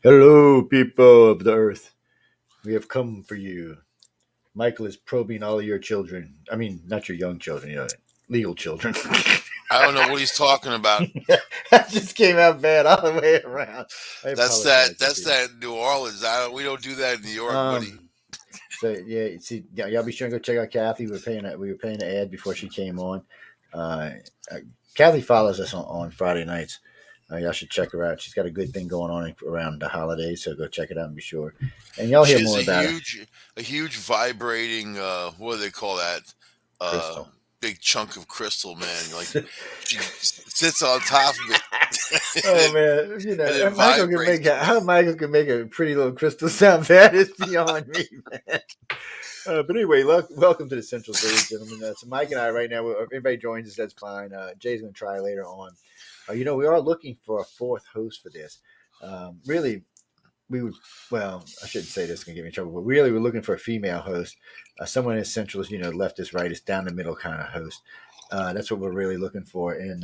Hello, people of the earth. We have come for you. Michael is probing all of your children. I mean, not your young children, legal children. I don't know what he's talking about. That just came out bad all the way around. I That's that. apologize to That's people. that New Orleans. We don't do that in New York, buddy. Um, so yeah, see, yeah, y'all be sure to go check out Kathy. We were paying the ad before she came on. Uh, uh, Kathy follows us on Friday nights. Y'all should check her out. She's got a good thing going on around the holidays, so go check it out and be sure. And y'all hear She has more about it. a huge vibrating. What do they call that? Uh, Crystal. Big chunk of crystal, man. Like she sits on top of it, Oh and man, and it Michael can vibrates. make how Michael can make a pretty little crystal sound bad is beyond me, man. But anyway, welcome to the Central Stage, gentlemen. So Mike and I right now, if anybody joins us, that's fine. Jay's going to try later on. We are looking for a fourth host for this. Really, we would. Well, I shouldn't say this; it's going to get me in trouble. But really, we're looking for a female host, someone as centralist, leftist, rightist, down the middle kind of host. That's what we're really looking for. And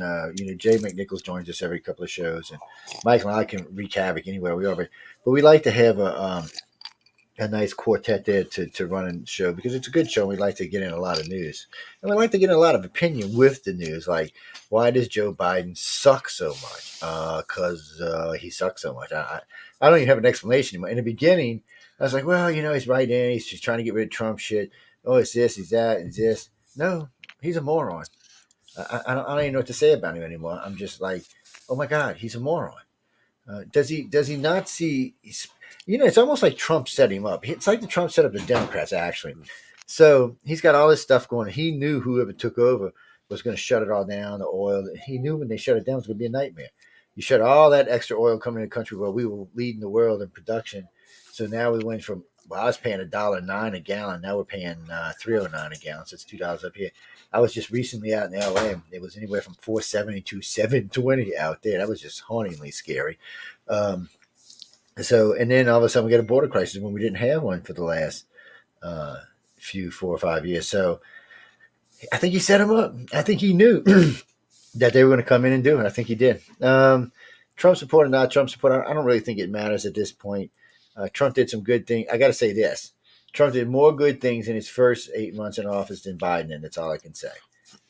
Jay McNichols joins us every couple of shows, and Michael and I can wreak havoc anywhere we are. But we like to have a nice quartet there to run a show because it's a good show. We like to get in a lot of news, and we like to get in a lot of opinion with the news. Like, why does Joe Biden suck so much? Because he sucks so much. I don't even have an explanation. In the beginning, I was like, well, he's right in. He's just trying to get rid of Trump shit. Oh, it's this, he's that, it's this. No, he's a moron. I don't even know what to say about him anymore. I'm just like, oh my god, he's a moron. Does he not see? It's almost like Trump set him up. It's like the Trump set up the Democrats actually. So he's got all this stuff going. He knew whoever took over was going to shut it all down. The oil. He knew when they shut it down, it was going to be a nightmare. You shut all that extra oil coming in the country where we were leading the world in production. So now we went from I was paying $1.09 a gallon. Now we're paying $3.09 a gallon. So it's $2 up here. I was just recently out in LA. It was anywhere from 470 to 720 out there. That was just hauntingly scary. Um, and then all of a sudden we got a border crisis when we didn't have one for the last uh, few 4 or 5 years. So I think he set him up. I think he knew that they were going to come in and do it. I think he did. Trump supporter, not Trump supporter. I don't really think it matters at this point. Trump did some good things. I got to say this. Trump did more good things in his first 8 months in office than Biden, and that's all I can say.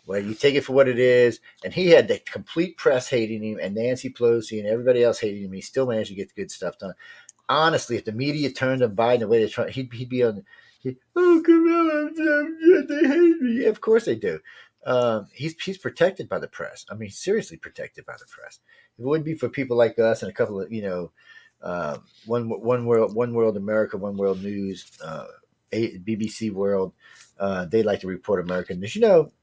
Well, you take it for what it is, and he had the complete press hating him, and Nancy Pelosi and everybody else hating him. He still managed to get the good stuff done. Honestly, if the media turned on Biden the way they try, he'd be on. Oh, Camilla, they hate me. Yeah, of course they do. He's protected by the press. I mean, seriously protected by the press. If it wouldn't be for people like us and a couple of one world America, one world news, BBC World, they like to report American news.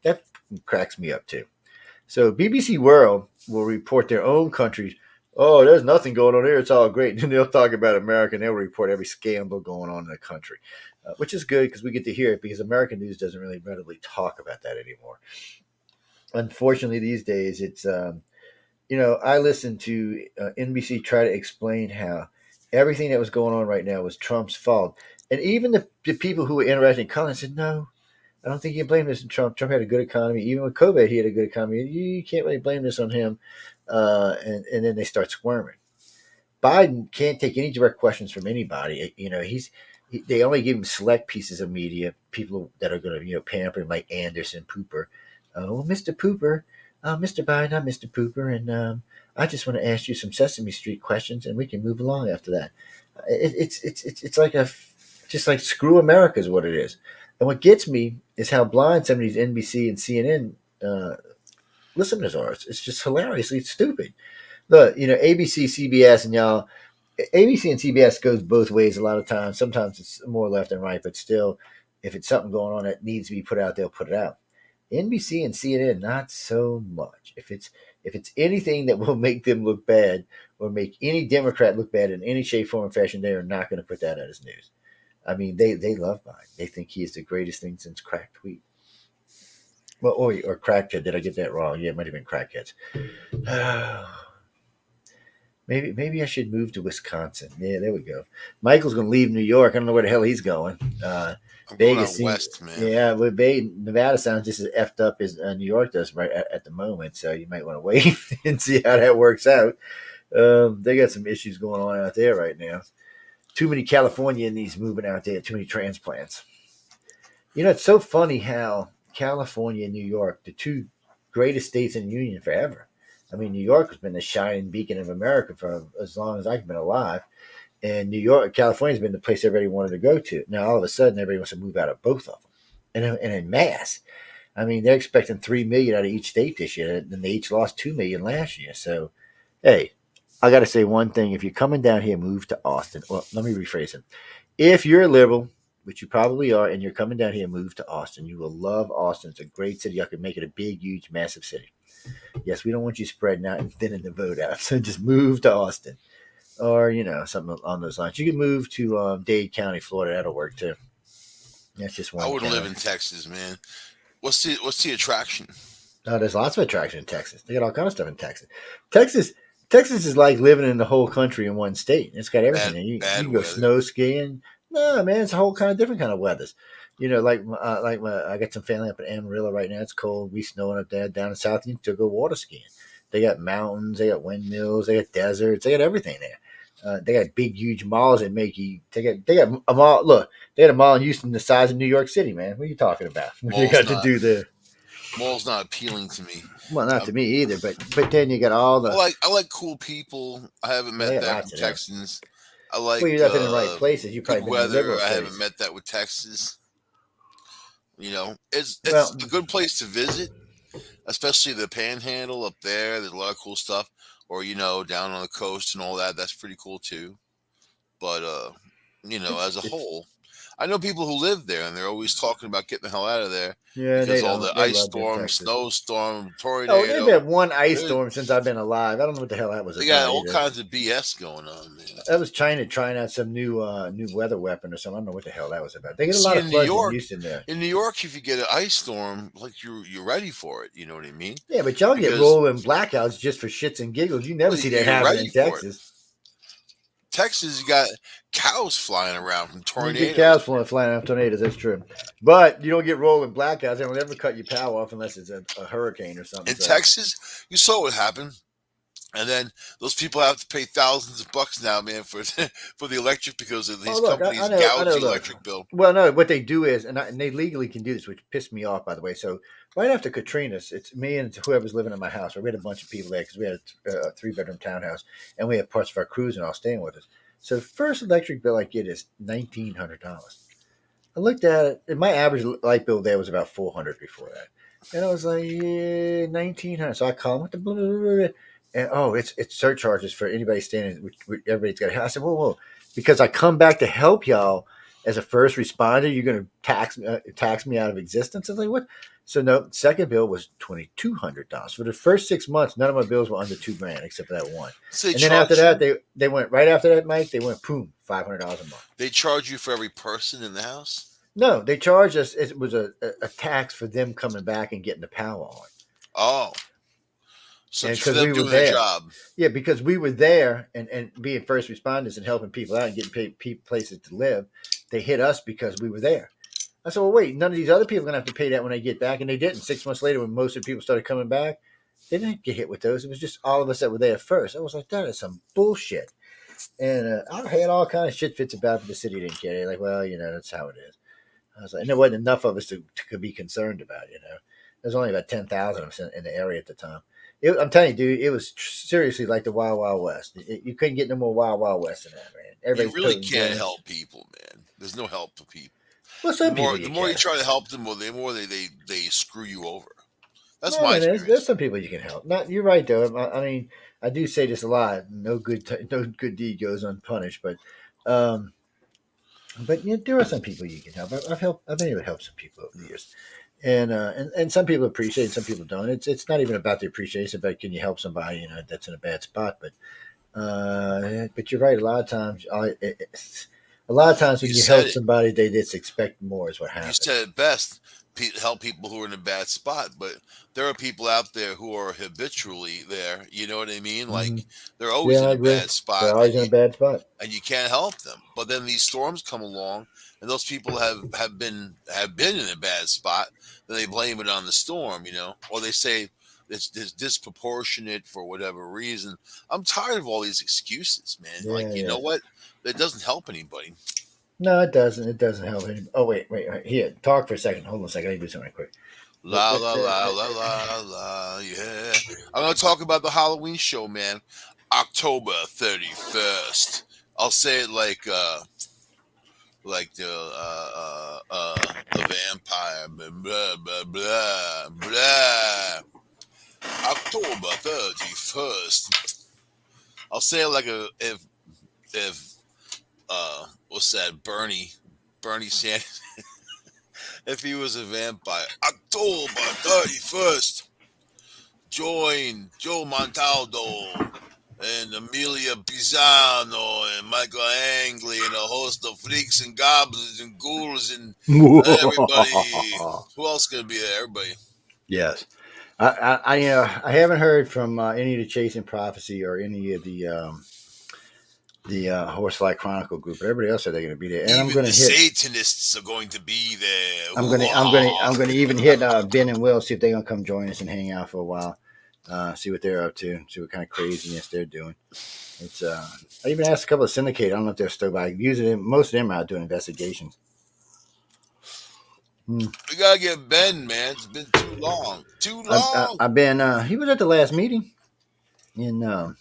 That cracks me up too. So BBC World will report their own countries. Oh, there's nothing going on here. It's all great. And they'll talk about America and they'll report every scandal going on in the country, which is good because we get to hear it because American news doesn't really readily talk about that anymore. Unfortunately, these days, I listened to NBC try to explain how everything that was going on right now was Trump's fault. And even the people who were interested in Colin said, no, I don't think you can blame this on Trump. Trump had a good economy. Even with COVID, he had a good economy. You can't really blame this on him. And then they start squirming. Biden can't take any direct questions from anybody. They only give him select pieces of media, people that are going to pamper him like Anderson Pooper. Oh, Mr. Pooper, Mr. Biden, I'm Mr. Pooper, and I just want to ask you some Sesame Street questions, and we can move along after that. It's like just like screw America is what it is. And what gets me is how blind some of these NBC and CNN listeners are. It's just hilariously stupid. Look, ABC, CBS, and y'all. ABC and CBS goes both ways a lot of times. Sometimes it's more left and right, but still, if it's something going on that needs to be put out, they'll put it out. NBC and CNN, not so much. If it's anything that will make them look bad or make any Democrat look bad in any shape, form, or fashion, they are not going to put that out as news. I mean, they love Biden. They think he is the greatest thing since cracked wheat. Well, or crackhead. Did I get that wrong? Yeah, it might have been crackheads. Maybe I should move to Wisconsin. Yeah, there we go. Michael's going to leave New York. I don't know where the hell he's going. I'm going Vegas out seems, west, man. yeah, Nevada sounds just as effed up as New York does right at the moment. So you might want to wait and see how that works out. They got some issues going on out there right now. Too many Californians moving out there. Too many transplants. It's so funny how California and New York, the two greatest states in the union forever. I mean, New York has been the shining beacon of America for as long as I've been alive. And California's been the place everybody wanted to go to. Now, all of a sudden, everybody wants to move out of both of them, and in mass. I mean, they're expecting 3 million out of each state this year, and they each lost 2 million last year. So, hey, I got to say one thing: if you're coming down here, move to Austin. Well, let me rephrase it. If you're a liberal, which you probably are, and you're coming down here, move to Austin. You will love Austin. It's a great city. I could make it a big, huge, massive city. Yes, we don't want you spreading out and thinning the vote out. So just move to Austin, or something along those lines. You can move to Dade County, Florida. That'll work too. That's just I one wouldn't live county. in Texas, man. What's the attraction? Oh, there's lots of attraction in Texas. They got all kind of stuff in Texas. Texas, Texas is like living in the whole country in one state. It's got everything. Bad You bad can go weather. snow skiing. No, man, it's a whole kind of different kind of weathers. I got some family up in Amarillo right now. It's cold. We snowing up there. Down in South, you can go water skiing. They got mountains. They got windmills. They got deserts. They got everything there. They got big, huge malls that make you. They got a mall. Look, they got a mall in Houston the size of New York City, man. What are you talking about? What they Mall's got to not do there? mall's not appealing to me. Well, not to Um, me either, but then you got all the. I like cool people. I haven't Well, they met got that lots with of them. Texans. I Well, like you're not in the right places. You've good probably been in the weather. liberal I haven't states. met that with Texas. It's Well, a good place to visit, especially the Panhandle up there. There's a lot of cool stuff, or down on the coast and all that. That's pretty cool too. But it's as a it's whole, I know people who live there, and they're always talking about getting the hell out of there yeah, they because all don't. the They ice love their storm, Texas. snowstorm, Oh, there's tornado. been one ice They storm since I've been alive. I don't know what the hell that was they got about all either. kinds of BS going on, man. That was China trying out some new weather weapon or something. I don't know what the hell that was about. They get a lot See, of floods in Houston there. In New York, if you get an ice storm, like you're ready for it. You know what I mean? Yeah, but y'all get Because rolling blackouts just for shits and giggles. You never well, see that you're happen ready in for it. Texas. Texas, you got cows flying around from You get tornadoes. cows flying off tornadoes. That's true, but you don't get rolling blackouts. They don't ever cut your power off unless it's a hurricane or something. In So Texas, you saw what happened. And then those people have to pay thousands of bucks now, man, for for the electric because of oh these look, I companies know, I gouge know. the Look, electric bill. well, no, what they do is, and they legally can do this, which pissed me off, by the way. So right after Katrina, it's me and whoever's living in my house. We had a bunch of people there because we had a 3 bedroom townhouse, and we had parts of our crews and all staying with us. So the first electric bill I get is $1,900. I looked at it, and my average light bill there was about 400 before that, and I was like, yeah, 1,900. So I called them with the blah, blah, blah, blah. And oh, it's surcharges for anybody staying. Which everybody's got. I said, whoa, because I come back to help y'all as a first responder. You're going to tax me out of existence. I was like, what? So no, second bill was $2,200 for the first 6 months. None of my bills were under $2,000 except for that one. So they And then after charge that, you. they went right after that, Mike. They went boom, $500 a month. They charge you for every person in the house. No, they charged us. It was a tax for them coming back and getting the power on. Oh, so And just for because them we were doing their there, job. yeah, because we were there and being first responders and helping people out and getting places to live, they hit us because we were there. I said, well, wait, none of these other people are going to have to pay that when they get back. And they didn't. 6 months later, when most of the people started coming back, they didn't get hit with those. It was just all of us that were there first. I was like, that is some bullshit. And I had all kind of shit fits about it, but the city didn't care. They're like, well, that's how it is. I was like, and there wasn't enough of us to be concerned about. There's only about 10,000 of us in the area at the time. I'm telling you, dude, it was seriously like the Wild Wild West. You couldn't get no more Wild Wild West than that, man. You Everybody's really toting can't guns. help people, man. There's no help for people. Well, The some people more you the more you can. try to help them, well, the more they screw you over. That's No, my man, there's experience. some people you can help. Not you're right though. I mean, I do say this a lot. No good deed goes unpunished. Um, there are some people you can help. I've been able to help some people over the years, and some people appreciate it, some people don't. It's not even about the appreciation. It's about can you help somebody that's in a bad spot. But you're right. A lot of times when You you said help it. somebody, they just expect more. Is what You happens. said it best. Help people who are in a bad spot, but there are people out there who are habitually there. You know what I mean? Hmm. Like they're always Yeah, in I a agree. bad spot, They're always in a bad spot. and you can't help them. But then these storms come along, and those people have been in a bad spot. Then they blame it on the storm, or they say it's disproportionate for whatever reason. I'm tired of all these excuses, man. Like, Yeah, you yeah. know what? That doesn't help anybody. No, it doesn't. It doesn't help any. Oh, wait. Here, talk for a second. Hold on a second. I need to do something quick. La la la la la la, yeah. I'm gonna talk about the Halloween show, man. October 31st. I'll say it like the vampire. Blah blah blah blah. Blah. October 31st. I'll say it like if what's that, Bernie Sanders, if he was a vampire. October 31st. Join Joe Montaldo and Amelia Pisano and Michael Angley and a host of freaks and goblins and ghouls and everybody. Who else gonna be there? Everybody. Yes. I haven't heard from any of the Chasing Prophecy or any of the Horsefly Chronicle group, but everybody else said they're going to be there. And I'm Even going the to hit. Satanists are going to be there. I'm going to even hit Ben and Will, see if they're going to come join us and hang out for a while. See what they're up to. See what kind of craziness they're doing. It's. I even asked a couple of Syndicate. I don't know if they're still by. Usually, most of them are out doing investigations. We gotta get Ben, man. It's been too long. Too long. I've been. He was at the last meeting, and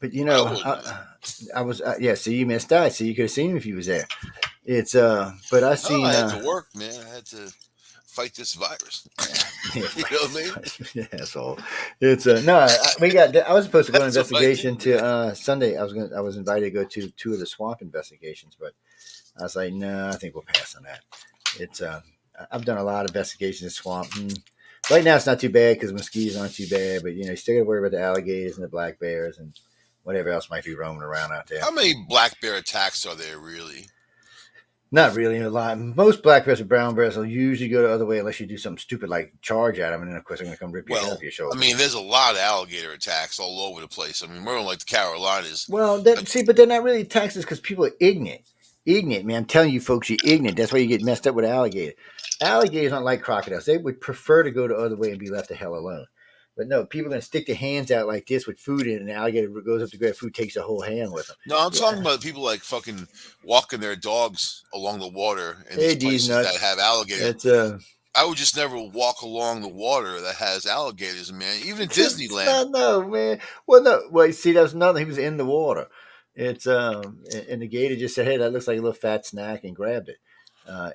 but you know, I was. Yeah. See, you missed out. See, you could have seen him if he was there. It's. But I seen. I had to work, man. I had to fight this virus. Yeah, You know what I mean? yeah, so it's no. We got. I was supposed to go on investigation to Sunday. I was invited to go to 2 of the swamp investigations, but I was like, no, I think we'll pass on that. It's I've done a lot of investigations in swamp. Right now, it's not too bad because mosquitoes aren't too bad, but you still got to worry about the alligators and the black bears and whatever else might be roaming around out there. How many black bear attacks are there really? Not really a lot. Most black bears or brown bears will usually go the other way unless you do something stupid like charge at them, and then of course they're going to come rip your head off your shoulder. I mean, there's a lot of alligator attacks all over the place. I mean, we're in like the Carolinas. Well, but they're not really attacks because people are ignorant. Ignorant, man. I'm telling you, folks, you're ignorant. That's why you get messed up with alligator. Alligators aren't like crocodiles. They would prefer to go the other way and be left the hell alone. But no, people are going to stick their hands out like this with food in, and an alligator goes up to grab food, takes the whole hand with them. No, I'm talking about people like fucking walking their dogs along the water in these places that have alligators. I would just never walk along the water that has alligators, man. Even in Disneyland. No, man. Well, no. Well, see, that was nothing. He was in the water. It's and the gator just said, "Hey, that looks like a little fat snack," and grabbed it.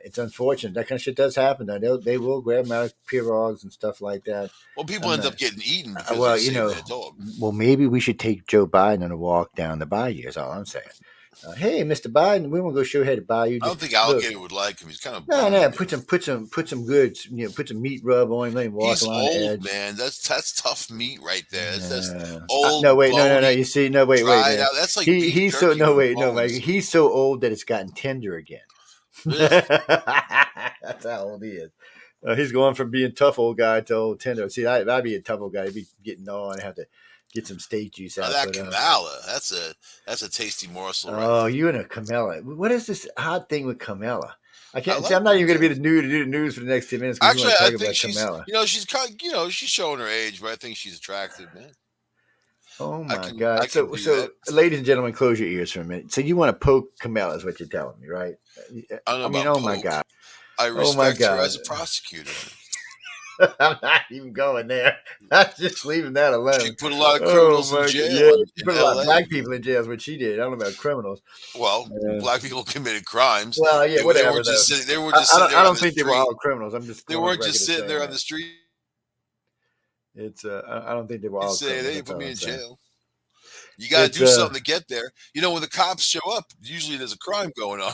It's unfortunate. That kind of shit does happen. Though they will grab them out of pirogues and stuff like that. Well, people end up getting eaten because well, they save their dog. Well, maybe we should take Joe Biden on a walk down the bayou. Is all I'm saying. Hey, Mr. Biden, we want to go show you how to bayou. I don't think alligator would like him. He's kind of no. Put some goods. Put some meat rub on him. Let him walk He's along old, the edge. Man. That's tough meat right there. That's old. No. You see, wait. That's like he's so Mike. He's so old that it's gotten tender again. That's how old he is. He's going from being tough old guy to old tender. See, I'd be a tough old guy. I'd be getting on and have to get some steak juice out. That Camella, that's a tasty morsel. Right you and a Camella. What is this odd thing with Camella? I can't. I'm not even going to be to do the news for the next 10 minutes. Actually, I think she's. Camella. She's kind. She's showing her age, but I think she's attractive, man. Oh my God! So, ladies and gentlemen, close your ears for a minute. So you want to poke Camella, is what you're telling me, right? I mean, oh my God! I respect her as a prosecutor. I'm not even going there. I'm just leaving that alone. She put a lot of criminals in jail. Yeah, she put a lot of black people in jail is what she did. I don't know about criminals. Well, black people committed crimes. Well, yeah, whatever. They were just sitting there. I don't think they were all criminals. I'm just. They weren't just sitting there on the street. It's. I don't think they were all. They put me in jail. You got to do something to get there. When the cops show up, usually there's a crime going on.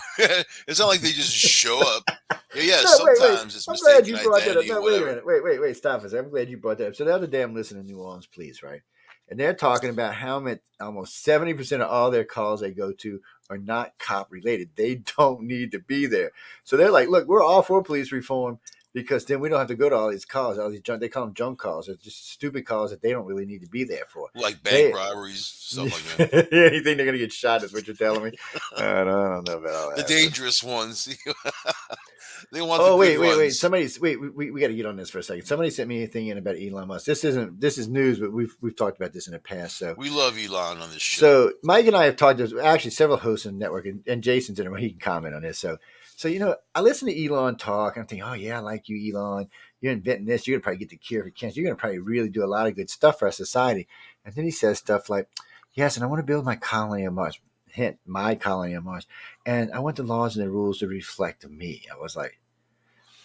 It's not like they just show up. Yeah, sometimes it's mistaken identity. No, wait a minute. Wait. Stop a second. I'm glad you brought that up. So the other day I'm listening to New Orleans Police, right? And they're talking about how much, almost 70% of all their calls they go to are not cop related. They don't need to be there. So they're like, look, we're all for police reform. because then we don't have to go to all these calls, all these junk. They call them junk calls. It's just stupid calls that they don't really need to be there for. Like bank They robberies, stuff like that. anything they're gonna get shot is what you're telling me. I don't know about all The that. dangerous ones. They want the Oh good wait! ones. Somebody's wait. We got to get on this for a second. Somebody sent me a thing in about Elon Musk. This is news, but we've talked about this in the past. We love Elon on this show. So Mike and I have talked to actually several hosts in the network, and Jason's in it. He can comment on this. So I listen to Elon talk, and I'm thinking, oh yeah, I like you, Elon. You're inventing this. You're gonna probably get the cure for cancer. You're gonna probably really do a lot of good stuff for our society. And then he says stuff like, yes, and I want to build my colony on Mars. Hint, my colony on Mars, and I want the laws and the rules to reflect me. I was like.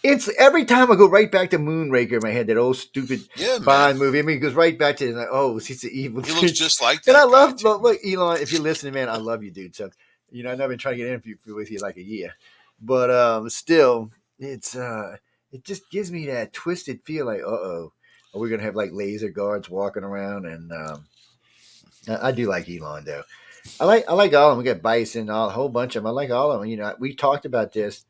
It's every time I go right back to Moonraker in my head, that old stupid Bond movie. I mean, it goes right back to like, oh, he's the evil. He looks just like that. And I love, look, Elon. If you're listening, man, I love you, dude. So, I've been trying to get an interview with you like a year, but still, it just gives me that twisted feel. Like, are we gonna have like laser guards walking around? And I do like Elon though. I like all of them. We got Bison, a whole bunch of them. I like all of them. We talked about this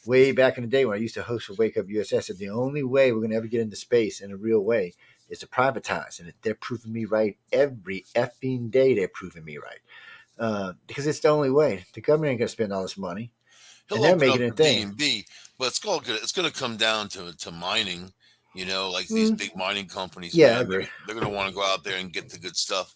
way back in the day when I used to host for Wake Up USA. I said the only way we're going to ever get into space in a real way is to privatize. And they're proving me right every effing day. They're proving me right because it's the only way. The government ain't going to spend all this money. He'll and they're open making up it a thing. B&B, but it's all good. It's going to come down to mining. Like these big mining companies. Yeah, man, I agree. They're going to want to go out there and get the good stuff.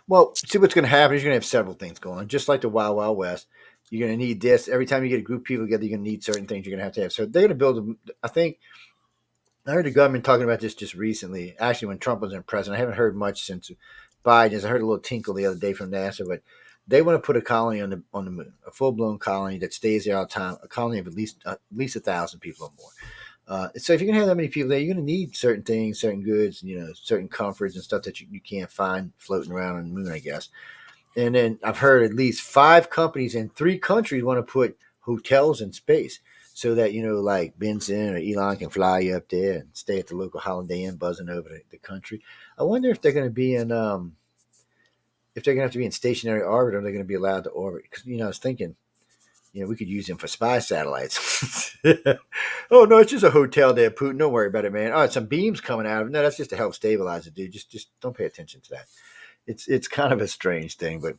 Well, see what's going to happen is you're going to have several things going on, just like the Wild Wild West. You're going to need this. Every time you get a group of people together, you're going to need certain things you're going to have. So they're going to build, I think, I heard the government talking about this just recently, actually when Trump was in president. I haven't heard much since Biden. I heard a little tinkle the other day from NASA, but they want to put a colony on the moon, a full-blown colony that stays there all the time, a colony of at least 1,000 people or more. So if you're going to have that many people there, you're going to need certain things, certain goods, certain comforts and stuff that you can't find floating around on the moon, I guess. And then I've heard at least 5 companies in 3 countries want to put hotels in space so that, like Benson or Elon can fly you up there and stay at the local Holiday Inn buzzing over the country. I wonder if they're going to be in, if they're going to have to be in stationary orbit or they're going to be allowed to orbit. Because, I was thinking, we could use them for spy satellites. Oh, no, it's just a hotel there, Putin. Don't worry about it, man. Oh, it's some beams coming out of it. No, that's just to help stabilize it, dude. Just don't pay attention to that. It's kind of a strange thing, but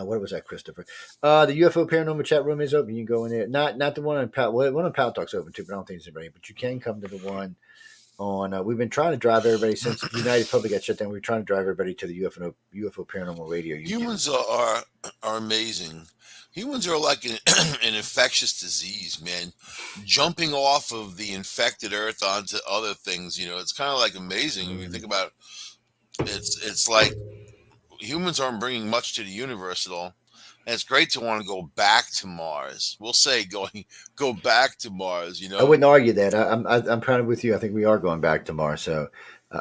what was that, Christopher? The UFO Paranormal chat room is open. You can go in there. Not the one on Pal. Well, one on Pal Talk's open too, but I don't think it's ready. But you can come to the one on. We've been trying to drive everybody since United Public got shut down. We're trying to drive everybody to the UFO Paranormal Radio. Humans are amazing. Humans are like an infectious disease, man. Jumping off of the infected Earth onto other things, it's kind of like amazing when you think about it. It's like humans aren't bringing much to the universe at all, and it's great to want to go back to Mars. We'll say go back to Mars. I wouldn't argue that. I'm kind of with you. I think we are going back to Mars, so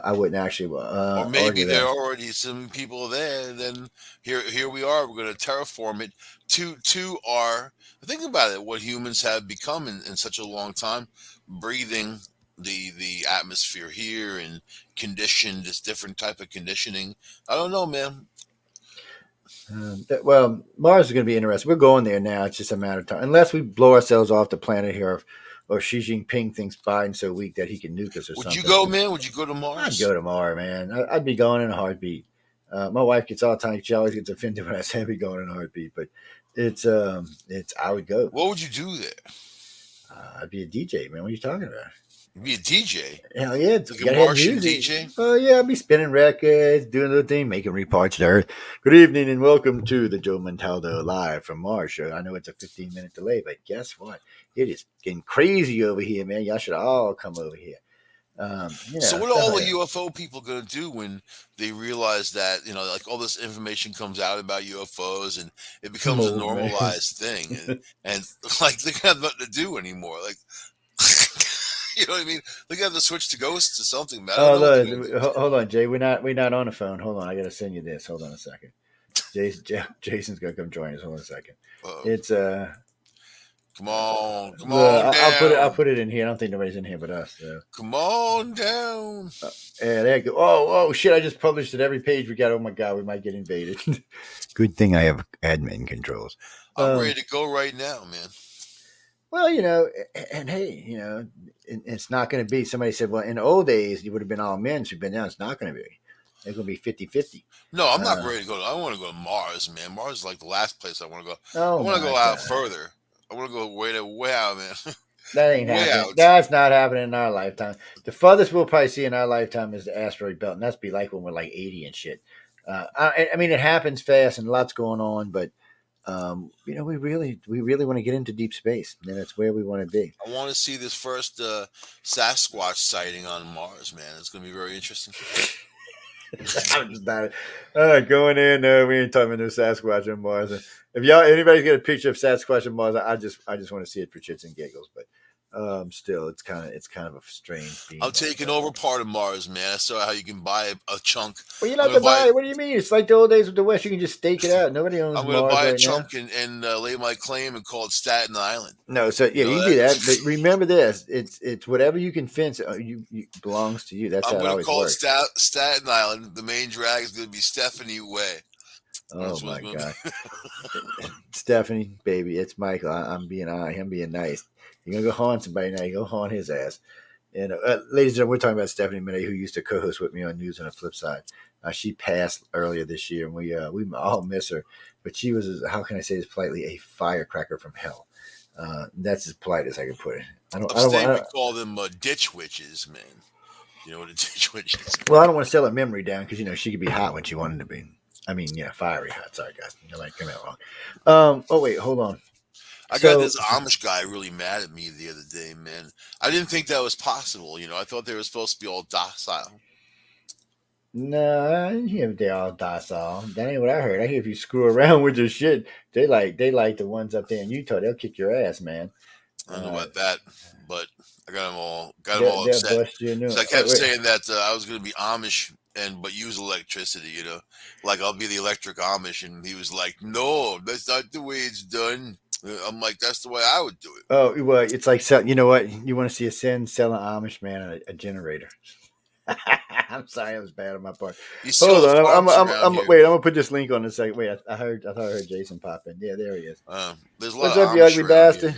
I wouldn't actually. Or maybe argue there that. are already some people there. And then here we are. We're going to terraform it to our. Think about it. What humans have become in such a long time, breathing the atmosphere here and conditioned this different type of conditioning. I don't know, man. Well, Mars is going to be interesting. We're going there now. It's just a matter of time, unless we blow ourselves off the planet here, or Xi Jinping thinks Biden's so weak that he can nuke us or something. Would you go, man? Would you go to Mars? I'd go to Mars, man. I'd be going in a heartbeat. My wife gets all the time. She always gets offended when I say I'd be going in a heartbeat, but it's I would go. What would you do there? I'd be a DJ, man. What are you talking about? You'd be a DJ. Hell yeah, like a Martian DJ. Oh yeah, I'd be spinning records, doing the thing, making reports to Earth. Good evening and welcome to the Joe Montaldo live from Mars show. I know it's a 15-minute delay, but guess what? It is getting crazy over here, man. Y'all should all come over here. So what are all the UFO people going to do when they realize that, like all this information comes out about UFOs and it becomes a normalized thing and like they have nothing to do anymore. Like, you know what I mean? They got to switch to ghosts or something. Man. Hold on, Jay. We're not on the phone. Hold on. I got to send you this. Hold on a second. Jason's going to come join us. Hold on a second. Uh-oh. It's Come on, I'll put it in here. I don't think nobody's in here but us. So. Come on down. Yeah, there you go. Oh shit! I just published it. Every page we got. Oh my god, we might get invaded. Good thing I have admin controls. I'm ready to go right now, man. Well, and hey, it's not going to be. Somebody said, well, in the old days, you would have been all men. So, but now it's not going to be. It's going to be 50-50. No, I'm not ready to go. I want to go to Mars, man. Mars is like the last place I want to go. I Oh want to my go out God. further. I want to go way out, man. That ain't Way happening. out. That's not happening in our lifetime. The farthest we'll probably see in our lifetime is the asteroid belt, and that's be like when we're like 80 and shit. I mean, it happens fast and lots going on, but we really want to get into deep space, and that's where we want to be. I want to see this first Sasquatch sighting on Mars, man. It's going to be very interesting. I'm just not going in. We ain't talking about no Sasquatch on Mars. If anybody's got a picture of Sasquatch on Mars, I just want to see it for shits and giggles. But still, it's kind of a strange being. I'm taking over part of Mars, man. I saw how you can buy a chunk. Well, you're not to buy it. What do you mean? It's like the old days with the West. You can just stake it out. Nobody owns I'm going to Mars buy a right chunk now. and lay my claim and call it Staten Island. No, so yeah, you can do that. But remember this: it's whatever you can fence. You belongs to you. That's how it always works. I'm going to call it Staten Island. The main drag is going to be Stephanie Way. Oh my God, Stephanie, baby, it's Michael. I'm being nice. You're gonna go haunt somebody now. You go haunt his ass. And ladies and gentlemen, we're talking about Stephanie Minette, who used to co-host with me on News on the Flip Side. She passed earlier this year, and we all miss her. But she was, how can I say this politely, a firecracker from hell. That's as polite as I can put it. We call them ditch witches, man. You know what a ditch witch is? Well, I don't want to sell her memory down because she could be hot when she wanted to be. I mean, fiery hot. Sorry, guys. Nobody come out wrong. Oh wait, hold on. I got this Amish guy really mad at me the other day, man. I didn't think that was possible. I thought they were supposed to be all docile. No, I didn't hear they all docile. That ain't what I heard. I hear if you screw around with your shit, they like the ones up there in Utah. They'll kick your ass, man. I don't know about that, but I got them all They'll upset. bust you So I kept saying that I was going to be Amish but use electricity. Like I'll be the electric Amish, and he was like, "No, that's not the way it's done." I'm like, "That's the way I would do it." Oh well, it's like you know what? You want to see a sin? Sell an Amish man a generator. I'm sorry, that was bad on my part. Hold on, I'm gonna put this link on in a second. Wait, I thought I heard Jason pop in. Yeah, there he is. There's a What's lot up, you ugly bastard?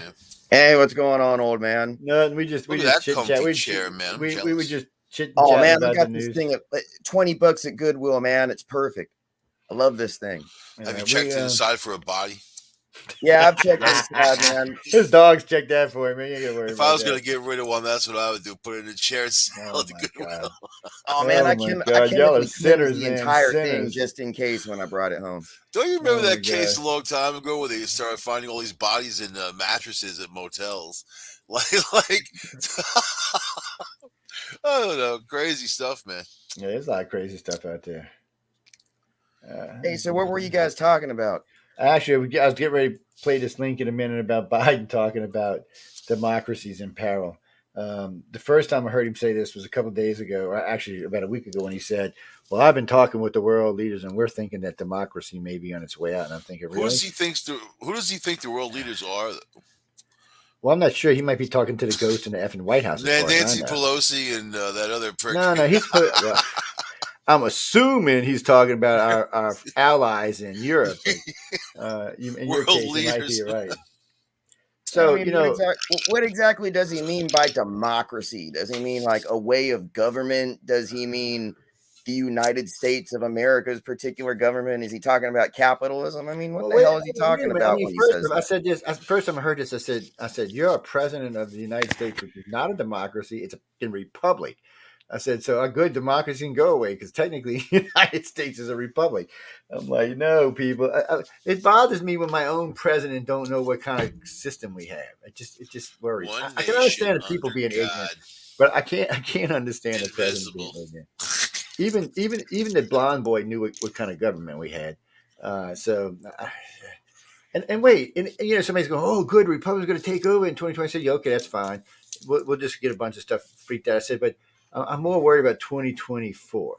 Hey, what's going on, old man? Nothing. We just chit chat. We would just chit and chat. Oh man, about I got the this news. thing at $20 at Goodwill, man. It's perfect. I love this thing. Have you checked inside for a body? Yeah, I've checked inside, man. His dogs checked that for him, man. You gotta worry if I was going to get rid of one, that's what I would do. Put it in a chair and sell it to Goodwill. Oh man, I chemically cleansed the entire thing just in case when I brought it home. Don't you remember that case a long time ago where they started finding all these bodies in mattresses at motels? Like I don't know, crazy stuff, man. Yeah, there's a lot of crazy stuff out there. Hey, so what were you guys talking about? Actually, I was getting ready to play this link in a minute about Biden talking about democracies in peril. The first time I heard him say this was a couple of days ago, or actually about a week ago, when he said, "Well, I've been talking with the world leaders, and we're thinking that democracy may be on its way out." And I'm thinking, really? Who does he think the world leaders are? Well, I'm not sure. He might be talking to the ghost in the effing White House. Nancy Pelosi and that other prick. No, he's put. Well, I'm assuming he's talking about our allies in Europe. In your case, you might be right. So, what exactly does he mean by democracy? Does he mean like a way of government? Does he mean the United States of America's particular government? Is he talking about capitalism? I mean, what the hell is he talking about when he says that? I said this. First time I heard this, I said, you're a president of the United States, which is not a democracy. It's a republic. I said, so a good democracy can go away because technically the United States is a republic. I'm like, no, people. It bothers me when my own president don't know what kind of system we have. It just worries. I can understand the people being ignorant, but I can't understand the president being ignorant. Even the blonde boy knew what kind of government we had. And wait, somebody's going, oh, good, Republicans going to take over in 2026. Yeah, okay, that's fine. We'll just get a bunch of stuff freaked out. I said, but I'm more worried about 2024.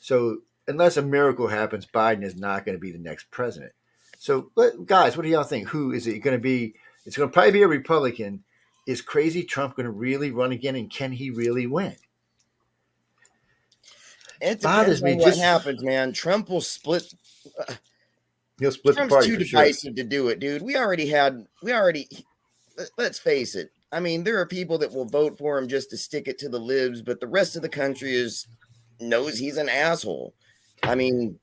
So unless a miracle happens, Biden is not going to be the next president. So, guys, what do y'all think? Who is it going to be? It's going to probably be a Republican. Is crazy Trump going to really run again, and can he really win? It depends on what happens, man. Trump will split. He'll split Trump's the party. Too divisive to do it, dude. We already let's face it. I mean, there are people that will vote for him just to stick it to the libs, but the rest of the country knows he's an asshole. I mean,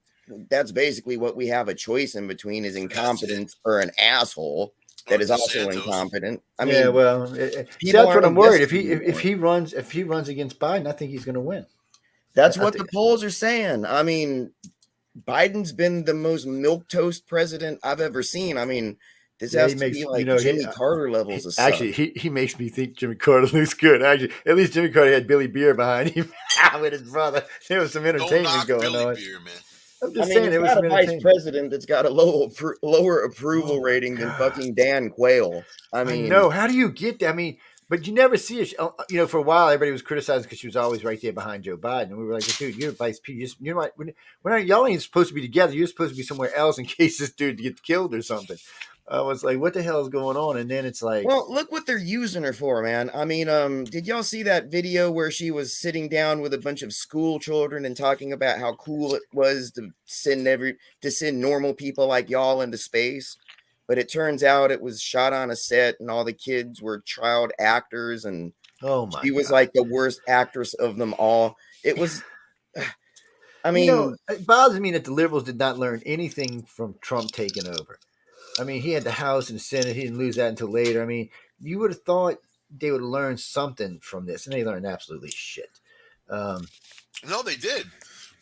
that's basically what we have a choice in between is incompetence or an asshole Or that is also DeSantis. incompetent. I Yeah, mean, well, see, people that's what aren't I'm worried. invested anymore. If he runs against Biden, I think he's going to win. That's I what the think, polls are saying. I mean, Biden's been the most milquetoast president I've ever seen. I mean, this yeah, has he to makes be like Jimmy Carter levels of suck. actually he makes me think Jimmy Carter looks good. Actually, at least Jimmy Carter had Billy Beer behind him with his brother. There was some Don't entertainment knock going Billy on. Beer, man. I'm I just mean, saying he's there was got some a vice entertainment. president that's got a lower approval Oh my rating than god. fucking Dan Quayle. I I mean, know. How do you get that? I mean, but you never see it. For a while, everybody was criticizing because she was always right there behind Joe Biden, and we were like, well, "Dude, you're vice president. You're not. We're not. Y'all ain't supposed to be together. You're supposed to be somewhere else in case this dude gets killed or something." I was like, "What the hell is going on?" And then it's like, well, look what they're using her for, man. I mean, did y'all see that video where she was sitting down with a bunch of school children and talking about how cool it was to send normal people like y'all into space? But it turns out it was shot on a set and all the kids were child actors and oh my she was god. like the worst actress of them all. It was I mean, It bothers me that the liberals did not learn anything from Trump taking over. I mean, he had the House and Senate. He didn't lose that until later. I mean, you would have thought they would learn something from this, and they learned absolutely shit. Um, No, they did.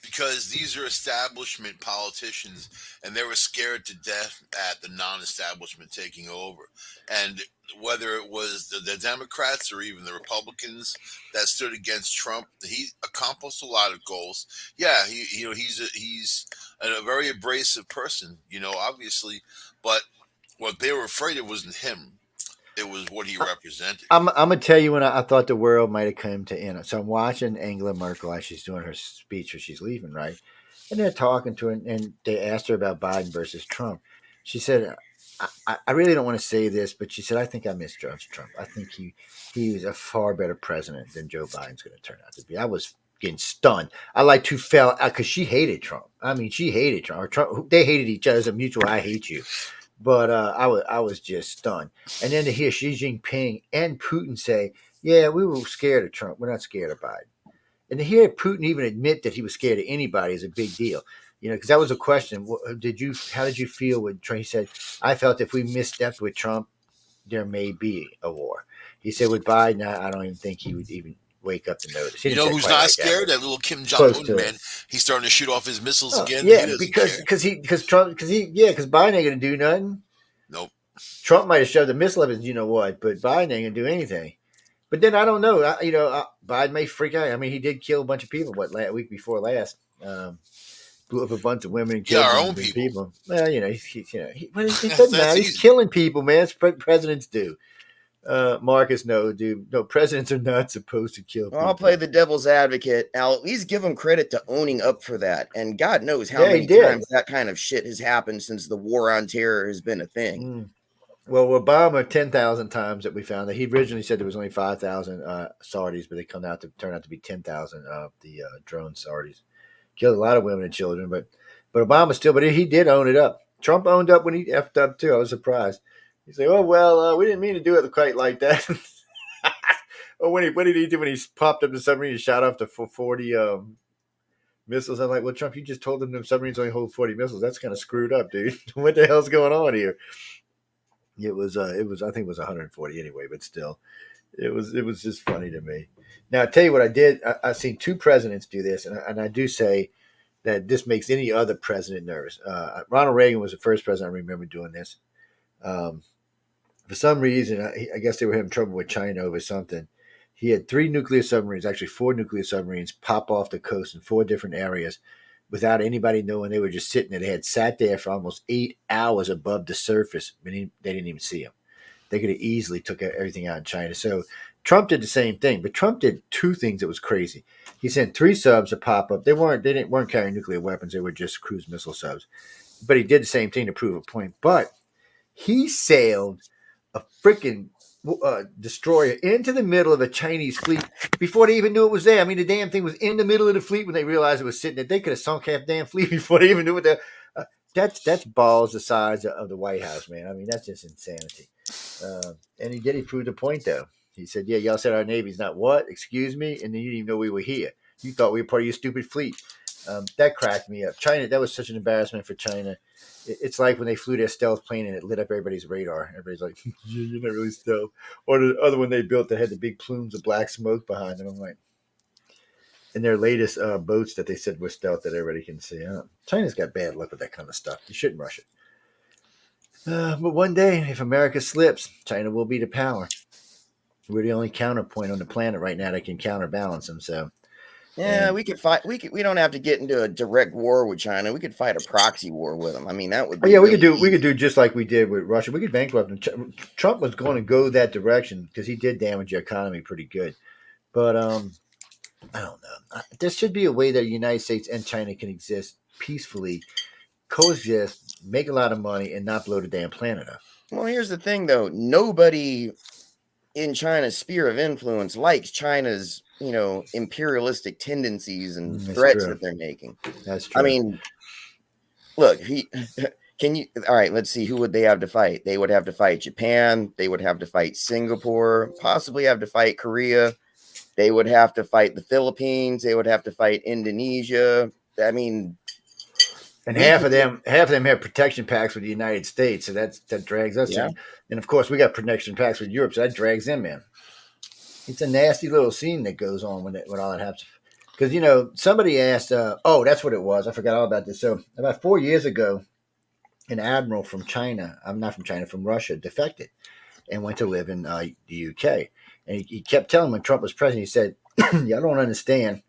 Because these are establishment politicians and they were scared to death at the non-establishment taking over. And whether it was the Democrats or even the Republicans that stood against Trump, he accomplished a lot of goals. Yeah, he's a very abrasive person, obviously, but what they were afraid it wasn't him. It was what he represented. I'm gonna tell you when I thought the world might have come to end. So I'm watching Angela Merkel as she's doing her speech as she's leaving, right? And they're talking to her, and they asked her about Biden versus Trump. She said, "I really don't want to say this, but she said I think I misjudged Trump. I think he was a far better president than Joe Biden's going to turn out to be." I was getting stunned. I like to fell because she hated Trump. I mean, she hated Trump. Or Trump. They hated each other as a mutual "I hate you." But I was just stunned. And then to hear Xi Jinping and Putin say, "Yeah, we were scared of Trump. We're not scared of Biden." And to hear Putin even admit that he was scared of anybody is a big deal. Because that was a question. How did you feel when Trump? He said, "I felt if we misstepped with Trump, there may be a war." He said, "With Biden, I don't even think he would even wake up to notice." He You didn't know say it who's quite not like that, scared? but That little Kim Jong close Un to it. man. He's starting to shoot off his missiles Oh, again. He yeah, doesn't care. because Biden ain't gonna do nothing. Nope. Trump might have shoved a missile up his, what, but Biden ain't gonna do anything. But then I don't know. Biden may freak out. I mean, he did kill a bunch of people. Week before last, blew up a bunch of women and Yeah, killed our some own people. people. Well, it That's doesn't matter. He's easy. killing people, man. Presidents do. Marcus, no, dude. No, presidents are not supposed to kill I'll play people. the devil's advocate. I'll at least give him credit to owning up for that. And God knows how Yeah, he many did. times that kind of shit has happened since the war on terror has been a thing. Mm. Well, Obama 10,000 times that we found that he originally said there was only 5,000 sorties, but they turn out to be 10,000 of the drone sorties. Killed a lot of women and children, but Obama still, but he did own it up. Trump owned up when he effed up too. I was surprised. He's like, "Oh well, we didn't mean to do it quite like that." Oh, what did he do when he popped up the submarine and shot off the 40 missiles? I'm like, "Well, Trump, you just told them the submarines only hold 40 missiles. That's kind of screwed up, dude. What the hell's going on here?" I think it was 140 anyway, but still, it was just funny to me. Now, I tell you what I did. I've seen two presidents do this, and I do say that this makes any other president nervous. Ronald Reagan was the first president I remember doing this. Um, for some reason, I guess they were having trouble with China over something. He had three nuclear submarines, actually four nuclear submarines, pop off the coast in four different areas without anybody knowing. They were just sitting there. They had sat there for almost 8 hours above the surface. They didn't even see them. They could have easily took everything out in China. So Trump did the same thing, but Trump did two things that was crazy. He sent three subs to pop up. They weren't carrying nuclear weapons. They were just cruise missile subs. But he did the same thing to prove a point. But he sailed a freaking destroyer into the middle of a Chinese fleet before they even knew it was there. I mean, the damn thing was in the middle of the fleet when they realized it was sitting there. They could have sunk half damn fleet before they even knew it. that's balls the size of the White House, man. I mean, that's just insanity. And he proved a point though. He said, "Yeah, y'all said our Navy's not what? Excuse me, and then you didn't even know we were here. You thought we were part of your stupid fleet." That cracked me up. China, that was such an embarrassment for China. It's like when they flew their stealth plane and it lit up everybody's radar. Everybody's like, yeah, "You're not really stealth." Or the other one they built that had the big plumes of black smoke behind them. I'm like, in their latest boats that they said were stealth that everybody can see. China's got bad luck with that kind of stuff. You shouldn't rush it. But one day, if America slips, China will be the power. We're the only counterpoint on the planet right now that can counterbalance them. So, Yeah, and we could fight. We don't have to get into a direct war with China. We could fight a proxy war with them. I mean, that would be yeah, we really could do just like we did with Russia. We could bankrupt them. Trump was going to go that direction because he did damage the economy pretty good. But I don't know. There should be a way that the United States and China can exist peacefully, coexist, make a lot of money, and not blow the damn planet up. Well, here's the thing, though. Nobody in China's sphere of influence likes China's, imperialistic tendencies and That's threats true. that they're making. That's true. I mean, look, all right, let's see, who would they have to fight? They would have to fight Japan. They would have to fight Singapore, possibly have to fight Korea. They would have to fight the Philippines. They would have to fight Indonesia. I mean, and half of them have protection packs with the United States, so that drags us yeah. in. And of course, we got protection packs with Europe, so that drags them in. It's a nasty little scene that goes on when all that happens. Because somebody asked, that's what it was. I forgot all about this. So about 4 years ago, an admiral from China, I'm not from China, from Russia, defected and went to live in the UK. And he kept telling when Trump was president, he said, "Y'all don't understand.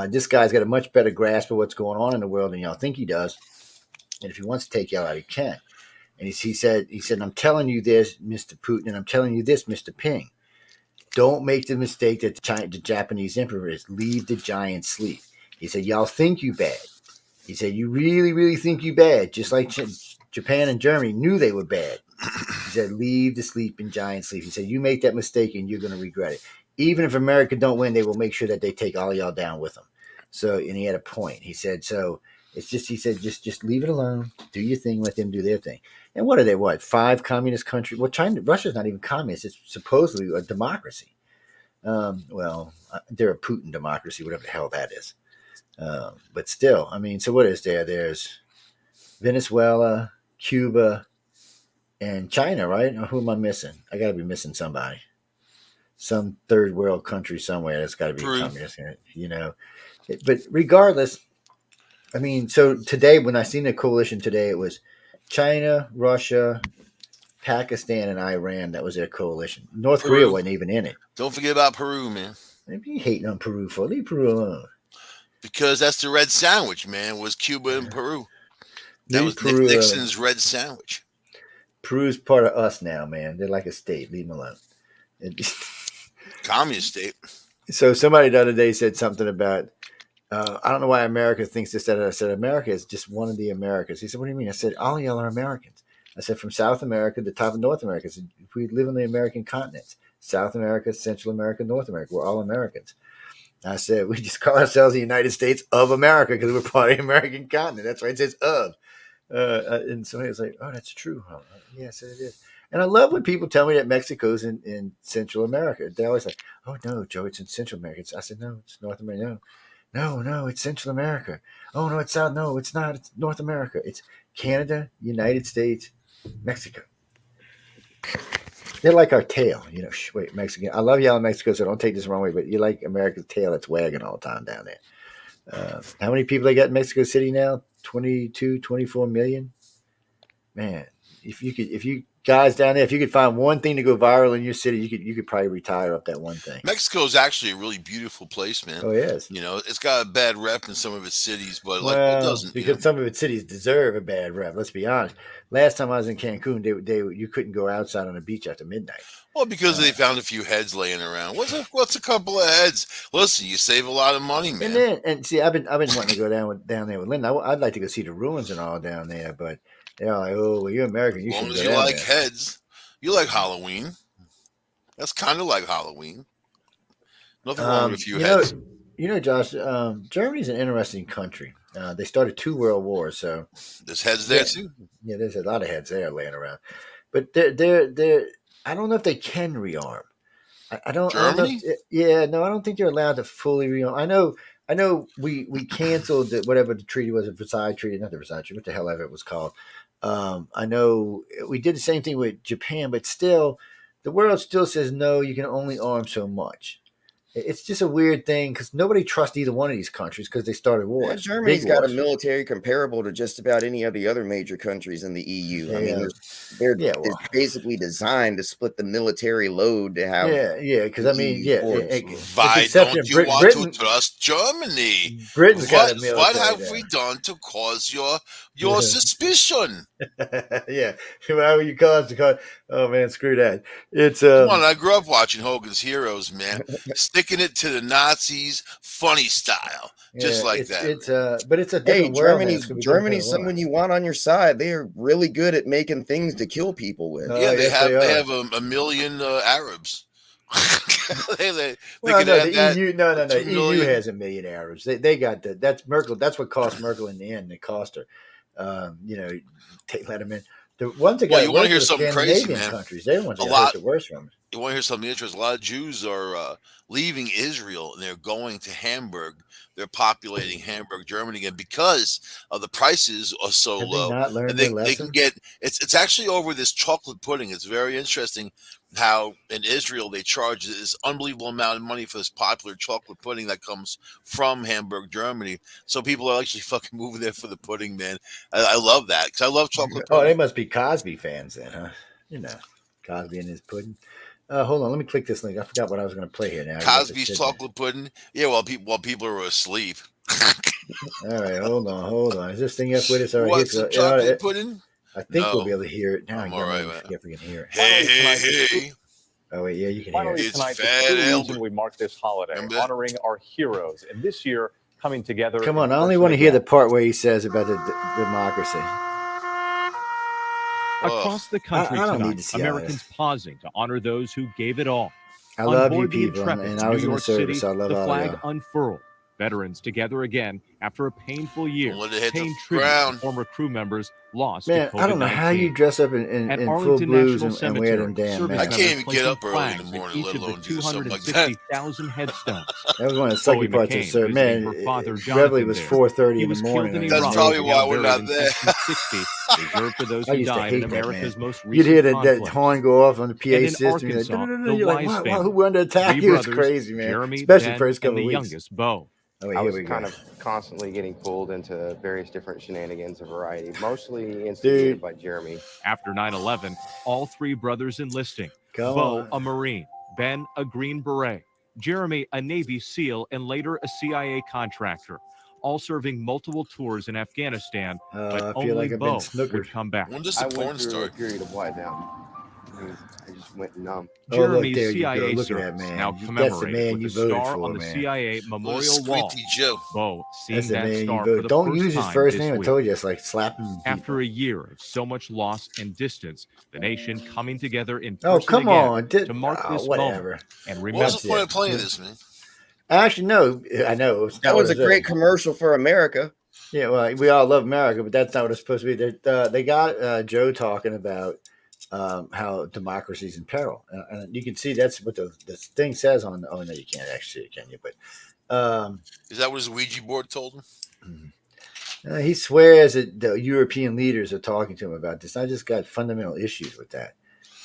This guy's got a much better grasp of what's going on in the world than y'all think he does. And if he wants to take y'all out, he can." And he said, "I'm telling you this, Mr. Putin, and I'm telling you this, Mr. Ping. Don't make the mistake that the Japanese emperor is. Leave the giant sleep." He said, "Y'all think you bad." He said, "You really, really think you bad, just like Japan and Germany knew they were bad." He said, "Leave the sleeping giant sleep." He said, "You make that mistake and you're going to regret it. Even if America don't win, they will make sure that they take all y'all down with them." So, and he had a point. He said, "So it's just," he said, just leave it alone. Do your thing. Let them do their thing." And what are they? What, 5 communist countries? Well, Russia's not even communist. It's supposedly a democracy. They're a Putin democracy, whatever the hell that is. But still, I mean, so what is there? There's Venezuela, Cuba, and China, right? Or who am I missing? I got to be missing somebody. Some third world country somewhere that's got to be communist, But regardless, I mean, so today, when I seen the coalition today, it was China, Russia, Pakistan, and Iran. That was their coalition. North Korea wasn't even in it. Don't forget about Peru, man. What are you hating on Peru for? Leave Peru alone. Because that's the red sandwich, man, was Cuba and Peru. That was Peru, Nixon's red sandwich. Peru's part of us now, man. They're like a state. Leave them alone. Communist state. So somebody the other day said something about, I don't know why America thinks this, that. I said, America is just one of the Americas. He said, "What do you mean?" I said, "All y'all are Americans." I said, "From South America to top of North America." I said, "If we live on the American continents, South America, Central America, North America, we're all Americans." I said, "We just call ourselves the United States of America because we're part of the American continent." That's why it says "of." And somebody was like, "Oh, that's true, huh?" Yeah, I said it is. And I love when people tell me that Mexico's in Central America. They're always like, "Oh, no, Joe, it's in Central America." I said, "No, it's North America." No, it's Central America. "Oh, no, it's South. No, it's not. It's North America. It's Canada, United States, Mexico." They're like our tail. Wait, Mexican. I love y'all in Mexico, so don't take this the wrong way, but you like America's tail that's wagging all the time down there. How many people they got in Mexico City now? 22, 24 million? Man, if you guys down there, if you could find one thing to go viral in your city, you could probably retire up that one thing. Mexico is actually a really beautiful place, man. Oh, yes. It's got a bad rep in some of its cities, but it doesn't. Because some of its cities deserve a bad rep. Let's be honest. Last time I was in Cancun, you couldn't go outside on the beach after midnight. Well, because they found a few heads laying around. What's a couple of heads? Listen, you save a lot of money, man. And see, I've been wanting to go down there with Linda. I'd like to go see the ruins and all down there, but they're like, "Oh, well, you're American. You should go down like there." heads. You like Halloween. That's kind of like Halloween. Nothing wrong with a few heads. Josh, Germany's an interesting country. They started 2 world wars, so There's heads there too. yeah, there's a lot of heads there laying around. But they're I don't know if they can rearm. I don't know. Germany? Yeah, no, I don't think they're allowed to fully rearm. I know. We canceled whatever the treaty was, the Versailles Treaty, not the Versailles Treaty, what the hell ever it was called. I know we did the same thing with Japan, but still, the world still says no. You can only arm so much. It's just a weird thing because nobody trusts either one of these countries because they started wars. Germany's got a military comparable to just about any of the other major countries in the EU. Yeah. I mean, it's basically designed to split the military load to have. Because I mean, Why don't you want to trust Germany? Britain's got a military. What have we done to cause your suspicion? Yeah, why would you cause the cause? Oh man, screw that. It's Come on, I grew up watching Hogan's Heroes, man. Sticking it to the Nazis, funny style, just like that. It's but it's a different world. Germany's someone you want on your side. They are really good at making things to kill people with. Yeah, they have a million Arabs. The EU has a million Arabs. They got that. That's Merkel. That's what cost Merkel in the end. It cost her. They let them in. The ones that got you want to hear something crazy, man? Countries, they're the ones that got the worst from it. You want to hear something interesting? A lot of Jews are leaving Israel and they're going to Hamburg. They're populating Hamburg, Germany again because of the prices are so low. And they can get it's actually over this chocolate pudding. It's very interesting how in Israel they charge this unbelievable amount of money for this popular chocolate pudding that comes from Hamburg, Germany. So people are actually fucking moving there for the pudding, man. I love that because I love chocolate pudding. Oh, they must be Cosby fans then, huh? You know, Cosby and his pudding. Hold on, let me click this link. I forgot what I was going to play here now. Cosby's chocolate pudding. Yeah, while people are asleep. All right, hold on. Is this thing up with us? All right, what's the chocolate pudding? I think we'll be able to hear it now. I'm all right, man. If we can hear it. Hey. Oh wait, yeah, you can Finally, hear it. Tonight, the reason we mark this holiday, honoring our heroes, and this year coming together. Come on, I only want to hear the part where he says about the democracy. Across the country tonight, Americans pausing to honor those who gave it all. I love you people, and I was in the service. I love all the flag unfurled. Veterans together again after a painful year. Paying tribute to former crew members lost to COVID-19. I don't know how you dress up in full blues and wear them damn masks. I can't even get up early in the morning, let alone do something like that. 260,000 headstones. That was one of the sucky parts of the service. Man, Reveille was 4:30 in the morning. That's probably why we're not there. Reserved for those who died in America's most recent You'd hear that horn go off on the PA system. You're like, wow, who wanted to attack you? It's crazy, man. Especially the first couple of weeks. Youngest, Bo. I was kind of constantly getting pulled into various different shenanigans of variety, mostly instigated by Jeremy. After 9/11, all three brothers enlisting. Bo, a Marine, Ben, a Green Beret, Jeremy, a Navy SEAL, and later a CIA contractor, all serving multiple tours in Afghanistan, but only Bo would come back. When does the porn start? A period of what now? I just went numb. Jeremy's CIA service now commemorated with a star on the CIA memorial wall. Bo seeing that star for the Don't first use his time first this name. I week. told you, it's like slapping. After a year of so much loss and distance, the nation coming together in Oh, person come again on. to mark this Whatever. moment and What remember. was the point of playing this, man? Actually, no. I know. That was a great commercial for America. Yeah, well, we all love America, but that's not what it's supposed to be. They got Joe talking about how democracy's in peril, and you can see that's what the thing says on. Oh no, you can't actually see it, can you? But is that what his Ouija board told him? He swears that the European leaders are talking to him about this. I just got fundamental issues with that.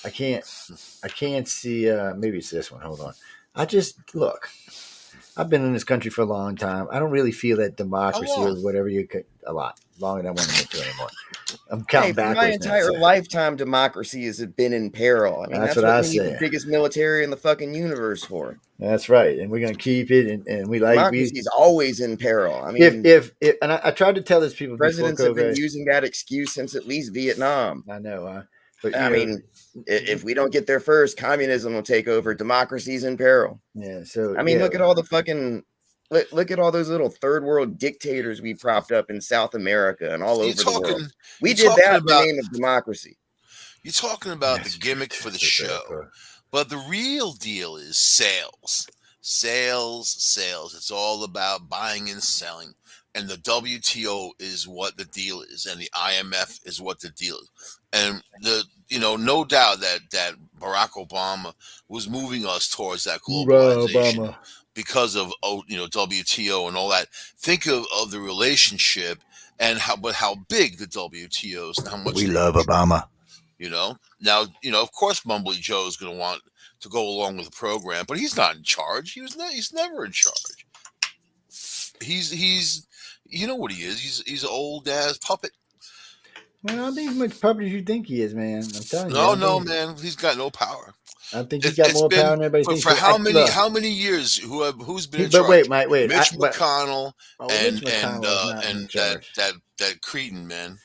I can't see. Maybe it's this one. Hold on. Look. I've been in this country for a long time. I don't really feel that democracy or whatever a lot longer than I want to admit to anymore. I'm counting backwards. My entire lifetime, democracy has been in peril. I mean, that's what I say. The biggest military in the fucking universe for. That's right, and we're gonna keep it. And we like democracy is always in peril. I mean, if and I tried to tell this people. Presidents have been using that excuse since at least Vietnam. I know, but I mean, if we don't get there first, communism will take over. Democracy's in peril. Yeah. So I mean, look at all the fucking. Look at all those little third world dictators we propped up in South America and all over the world. We did that in the name of democracy. You're talking about the gimmick for the show, but the real deal is sales. Sales. It's all about buying and selling. and the WTO is what the deal is, and the IMF is what the deal is, and no doubt that Barack Obama was moving us towards that globalization Obama. because of WTO and all that. Think of the relationship and how big the WTO is and how much We love Obama. Now of course Mumbly Joe is going to want to go along with the program, but he's not in charge. He's never in charge. He's you know what he is. He's an old ass puppet. Man, I don't think he's much puppet as you think he is, man. I'm telling you. No, man, he's got no power. I think he's got more power than everybody thinks. For how many years? Who's been in but charge? wait, Mitch McConnell and Mitch McConnell and that cretin, man.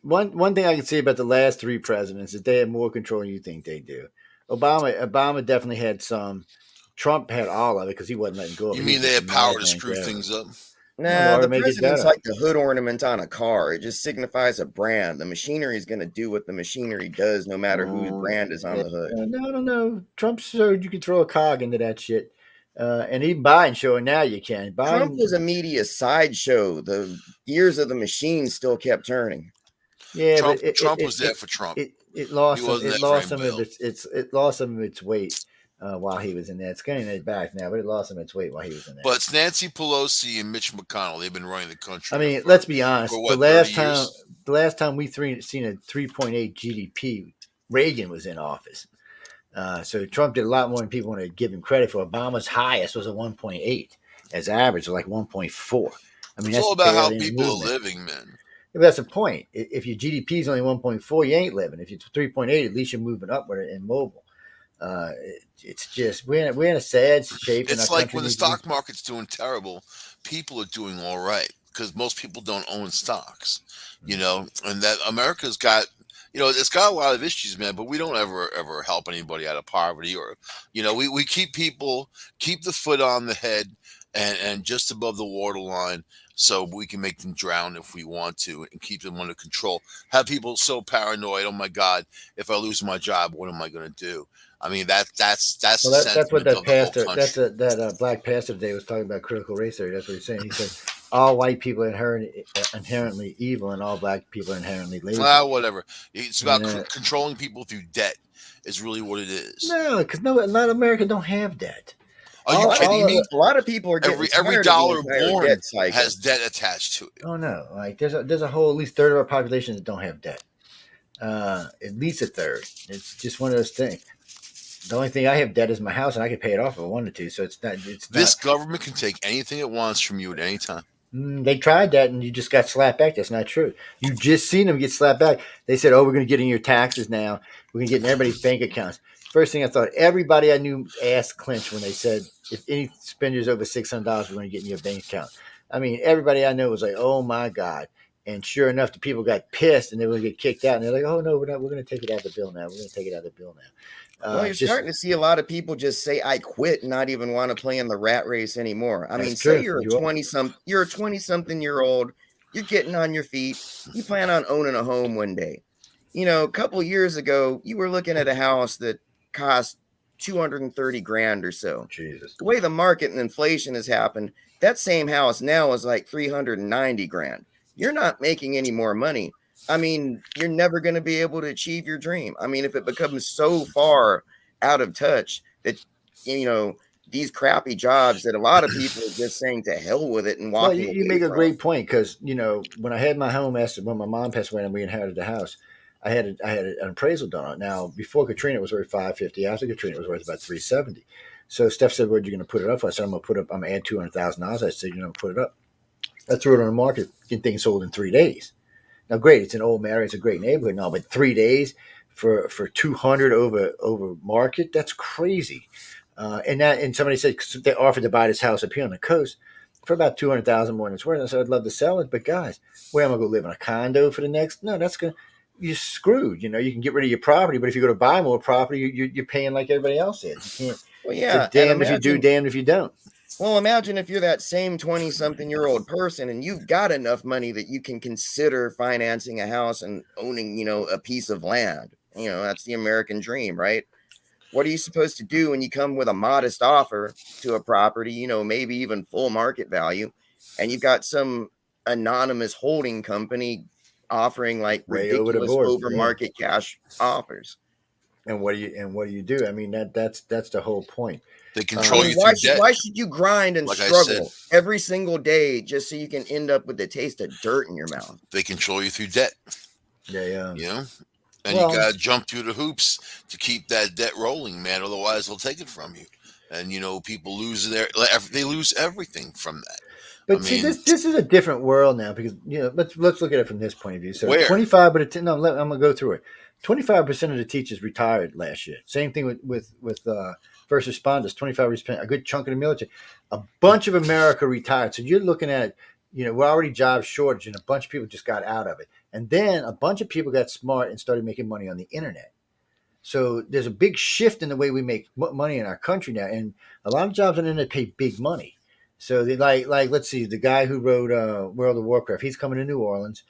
One thing I can say about the last three presidents is they have more control than you think they do. Obama definitely had some. Trump had all of it because he wasn't letting go of it. You mean they had power to screw things up? Nah, the president's like the hood ornament on a car. It just signifies a brand. The machinery is going to do what the machinery does, no matter whose brand is on the hood. No. Trump showed you could throw a cog into that shit. And even Biden showing now you can. Trump was a media sideshow. The gears of the machine still kept turning. Yeah, Trump was there for Trump. It lost some of its weight. While he was in there. It's getting it back now, but it lost some of its weight while he was in there. But it's Nancy Pelosi and Mitch McConnell. They've been running the country. I mean, let's be honest. The last time we seen a 3.8 GDP, Reagan was in office. So Trump did a lot more than people want to give him credit for. Obama's highest was a 1.8 as average, like 1.4. I mean, it's all about how people are living, man. That's the point. If your GDP is only 1.4, you ain't living. If it's 3.8, at least you're moving upward and mobile. It's just we're in a sad shape. It's like when the stock market's doing terrible, people are doing all right because most people don't own stocks, and that America's got, it's got a lot of issues, man. But we don't ever help anybody out of poverty, or, we keep the foot on the head and just above the waterline, so we can make them drown if we want to and keep them under control. Have people so paranoid. Oh my God, if I lose my job, what am I going to do? I mean, that's what that pastor, that black pastor today was talking about critical race theory. That's what he's saying. He said all white people are inherently evil and all black people are inherently lazy. Well, whatever. It's about controlling people through debt is really what it is. No, because not America don't have debt. Are you kidding me? A lot of people are getting every dollar born has debt attached to it. Oh no, like there's a whole at least third of our population that don't have debt. At least a third. It's just one of those things. The only thing I have debt is my house, and I can pay it off if I wanted to. So it's not. This government can take anything it wants from you at any time. They tried that, and you just got slapped back. That's not true. You just seen them get slapped back. They said, "Oh, we're going to get in your taxes now. We're going to get in everybody's bank accounts." First thing I thought, everybody I knew ass clenched when they said, "If any spenders over $600, we're going to get in your bank account." I mean, everybody I know was like, "Oh my God!" And sure enough, the people got pissed, and they were going to get kicked out. And they're like, "Oh no, we're not. We're going to take it out of the bill now. We're going to take it out of the bill now." Well, you're starting to see a lot of people just say, "I quit," and not even want to play in the rat race anymore. I mean, say you're a 20-something year old, you're getting on your feet, you plan on owning a home one day. A couple of years ago, you were looking at a house that cost $230,000 or so. Jesus. The way the market and inflation has happened, that same house now is like $390,000. You're not making any more money. I mean, you're never going to be able to achieve your dream. I mean, if it becomes so far out of touch that, these crappy jobs that a lot of people are just saying to hell with it and walking away. You make a great point because, when I had my home, when my mom passed away and we inherited the house, I had an appraisal done on it. Now, before Katrina, it was worth $550. After Katrina, it was worth about $370. So Steph said, "What are you going to put it up for?" I said, I'm going to add $200,000. I said, put it up. I threw it on the market, getting things sold in 3 days. Now, great, it's an old area, it's a great neighborhood and all, but 3 days for 200 over market, that's crazy. And somebody said they offered to buy this house up here on the coast for about $200,000 more than it's worth. I said, I'd love to sell it, but guys, where am I going to live in a condo for the next? No, you're screwed. You can get rid of your property, but if you go to buy more property, you're paying like everybody else is. You can't. Well, yeah, it's damned if you do, damned if you don't. Well, imagine if you're that same 20-something-year-old person and you've got enough money that you can consider financing a house and owning, a piece of land. That's the American dream, right? What are you supposed to do when you come with a modest offer to a property, maybe even full market value, and you've got some anonymous holding company offering like Way over the ridiculous board, over yeah. market cash offers. And what do you do? I mean, that's the whole point. They I control mean, you through debt. why should you grind and Like I struggle said. every single day just so you can end up with the taste of dirt in your mouth? They control you through debt. Yeah. You know? And Well- you got to jump through the hoops to keep that debt rolling, man. Otherwise, they'll take it from you. And, you know, people they lose everything from that. But I see, mean- this is a different world now because, you know, let's look at it from this point of view. So Where? 25, but I'm going to go through it. 25% of the teachers retired last year. Same thing with first responders. 25%, a good chunk of the military. A bunch of America retired. So you're looking at, you know, we're already job shortage, and a bunch of people just got out of it. And then a bunch of people got smart and started making money on the internet. So there's a big shift in the way we make money in our country now, and a lot of jobs on the internet pay big money. So they like let's see, the guy who wrote World of Warcraft, he's coming to New Orleans.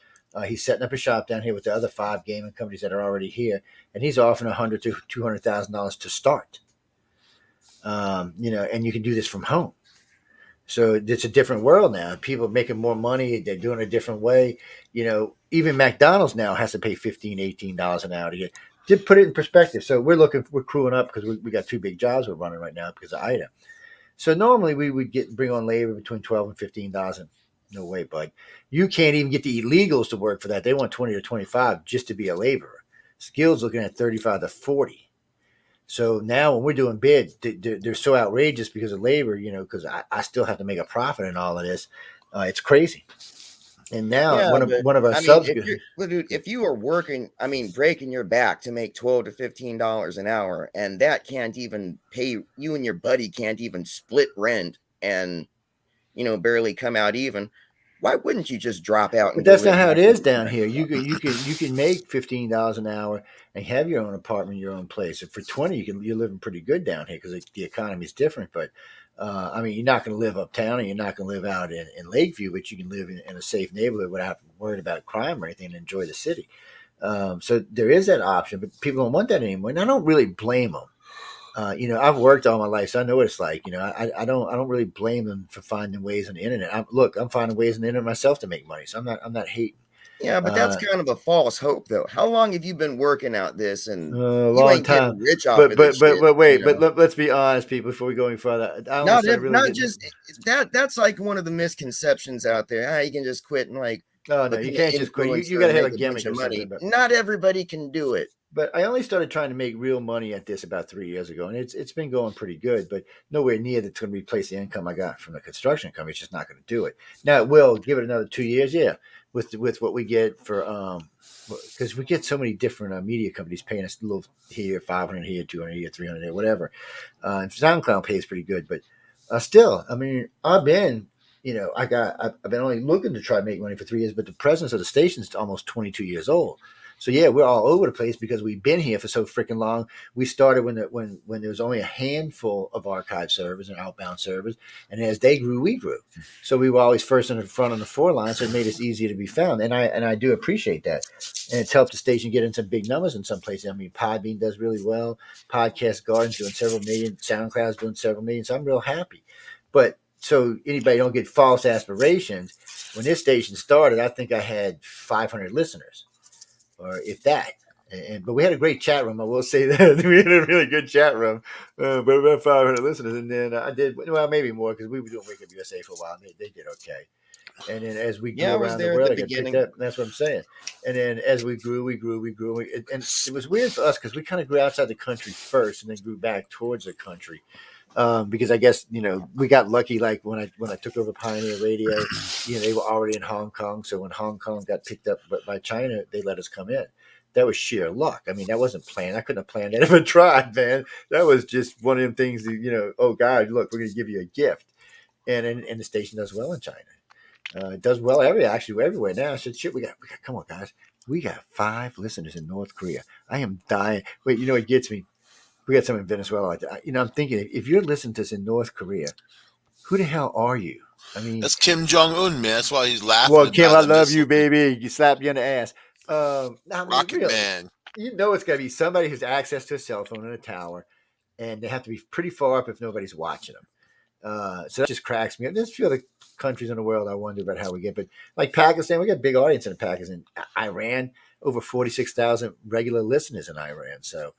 He's setting up a shop down here with the other 5 gaming companies that are already here, and he's offering $100,000 to $200,000 to start. You know, and you can do this from home. So it's a different world now. People are making more money. They're doing it a different way. You know, even McDonald's now has to pay $15, $18 an hour to get. To put it in perspective. So we're crewing up because we got 2 big jobs we're running right now because of IDA. So normally we would bring on labor between $12 and $15. No way, bud. You can't even get the illegals to work for that. They want 20 to 25 just to be a laborer. Skill's looking at 35 to 40. So now when we're doing bids, they're so outrageous because of labor, you know, because I still have to make a profit in all of this. It's crazy. And now one of our subs. If you are working, I mean, breaking your back to make $12 to $15 an hour, and that can't even pay you, and your buddy can't even split rent and, you know, barely come out even. Why wouldn't you just drop out? But that's not how it is down here. You can make $15 an hour and have your own apartment, your own place. And for 20, you're living pretty good down here because the economy is different. But I mean, you're not going to live uptown, and you're not going to live out in Lakeview, but you can live in a safe neighborhood without worrying about crime or anything and enjoy the city. So there is that option, but people don't want that anymore. And I don't really blame them. You know, I've worked all my life, so I know what it's like. You know, I don't really blame them for finding ways on the internet. I'm finding ways on the internet myself to make money, so I'm not hating. Yeah, but that's kind of a false hope, though. How long have you been working out this? And a long time. Rich off of this shit, but wait, you know? let's be honest, people. Before we go any further, That's like one of the misconceptions out there. You can just quit and like. Oh no, you can't just quit. You got to have a gimmick or money. something. Not everybody can do it. But I only started trying to make real money at this about 3 years ago, and it's been going pretty good, but nowhere near that's going to replace the income I got from the construction company. It's just not going to do it. Now it will. Give it another 2 years, yeah. With what we get for because we get so many different media companies paying us a little here, 500 here, 200 here, 300 here, whatever. And SoundCloud pays pretty good, but still, I mean, I've been only looking to try to make money for 3 years, but the presence of the station is almost 22 years old. So yeah, we're all over the place because we've been here for so freaking long. We started when there was only a handful of archive servers and outbound servers, and as they grew, we grew. So we were always first in the front on the 4 line, so it made us easier to be found. And I do appreciate that. And it's helped the station get in some big numbers in some places. I mean, Podbean does really well. Podcast Garden's doing several million. SoundCloud's doing several million. So I'm real happy. But so anybody don't get false aspirations. When this station started, I think I had 500 listeners, or if that. But we had a great chat room. I will say that we had a really good chat room, but about 500 listeners. And then I did, well, maybe more because we were doing Wake Up USA for a while. And they did okay. And then as we grew around the world, I got picked up. That's what I'm saying. And then as we grew, we grew. And it was weird for us because we kind of grew outside the country first and then grew back towards the country. Because I guess, we got lucky. Like when I took over Pioneer Radio, they were already in Hong Kong. So when Hong Kong got picked up by China, they let us come in. That was sheer luck. I mean, that wasn't planned. I couldn't have planned that if I tried, man. That was just one of them things that, oh God, look, we're going to give you a gift. And the station does well in China. It does well everywhere now. I said, shit, we got, come on, guys. We got 5 listeners in North Korea. I am dying. Wait, it gets me. We got some in Venezuela. I'm thinking, if you're listening to this in North Korea, who the hell are you? I mean, that's Kim Jong-un, man. That's why he's laughing. Well, Kim, I love you, baby. You slap you in the ass. Rocket really, Man. It's got to be somebody who's access to a cell phone and a tower, and they have to be pretty far up if nobody's watching them. So that just cracks me up. There's a few other countries in the world I wonder about how we get, but like Pakistan, we got a big audience in Pakistan. Iran, over 46,000 regular listeners in Iran. So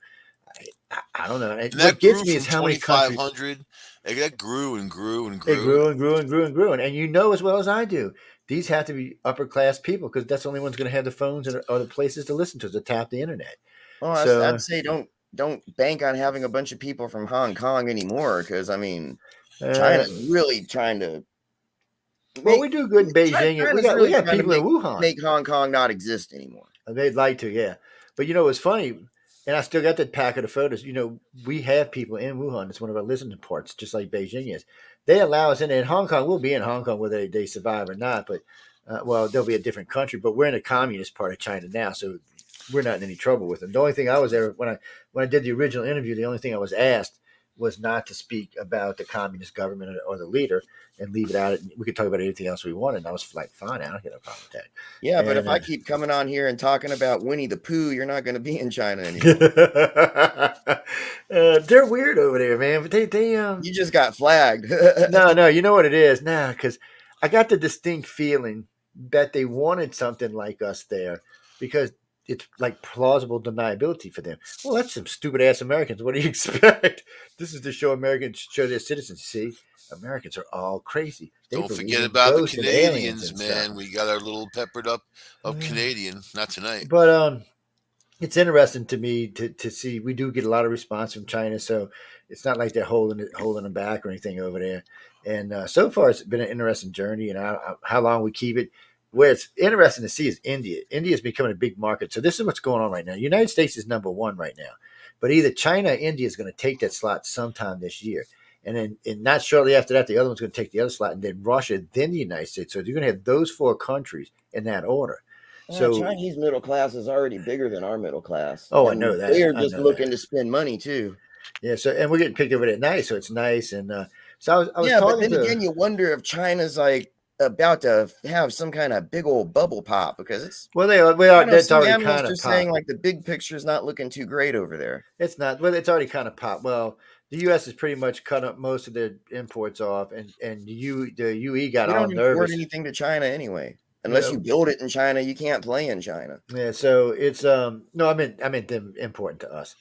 I don't know. And What that gets grew me is from how many countries 2,500. That grew and grew and it grew. grew and grew and grew and grew. And you know as well as I do, these have to be upper class people because that's the only one's going to have the phones or the places to listen to tap the internet. Well, So I'd say don't bank on having a bunch of people from Hong Kong anymore, because I mean, China's really trying to well, make we do good in Beijing. China's We really got trying to people in Wuhan. make Hong Kong not exist anymore. They'd like to, yeah. But you know, it's funny, and I still got that packet of photos. You know, we have people in Wuhan. It's one of our listening ports, just like Beijing is. They allow us in. In Hong Kong, we'll be in Hong Kong whether they survive or not. But well, they'll be a different country. But we're in a communist part of China now, so we're not in any trouble with them. The only thing I was there when I did the original interview, the only thing I was asked was not to speak about the communist government or the leader and leave it out. We could talk about anything else we wanted. And I was like, fine, I don't get no problem with that. Yeah, but if I keep coming on here and talking about Winnie the Pooh, you're not going to be in China anymore. They're weird over there, man. But they you just got flagged. No, you know what it is? Nah, because I got the distinct feeling that they wanted something like us there because it's like plausible deniability for them. Well, that's some stupid ass Americans. What do you expect? This is to show Americans, show their citizens. See, Americans are all crazy. Don't forget about the Canadians, man. Stuff. We got our little peppered up of Canadian. Not tonight, but it's interesting to me to see. We do get a lot of response from China, so it's not like they're holding them back or anything over there. And so far, it's been an interesting journey. And how long we keep it. Where it's interesting to see is India. India is becoming a big market. So this is what's going on right now. The United States is number one right now, but either China or India is going to take that slot sometime this year. And then not shortly after that, the other one's going to take the other slot, and then Russia, then the United States. So you're going to have those four countries in that order. So Chinese middle class is already bigger than our middle class. Oh, I know that. They are just looking to spend money too. Yeah. So and we're getting picked over at night, so it's nice. And so I was yeah, talking but then again, you wonder if China's like about to have some kind of big old bubble pop because it's that's already kind of saying like the big picture is not looking too great over there. It's not. Well, it's already kind of popped. Well, the U.S. has pretty much cut up most of their imports off, and the UE got all nervous. We don't import anything to China anyway. Unless you build it in China, you can't play in China. Yeah, so it's no, I meant them importing to us,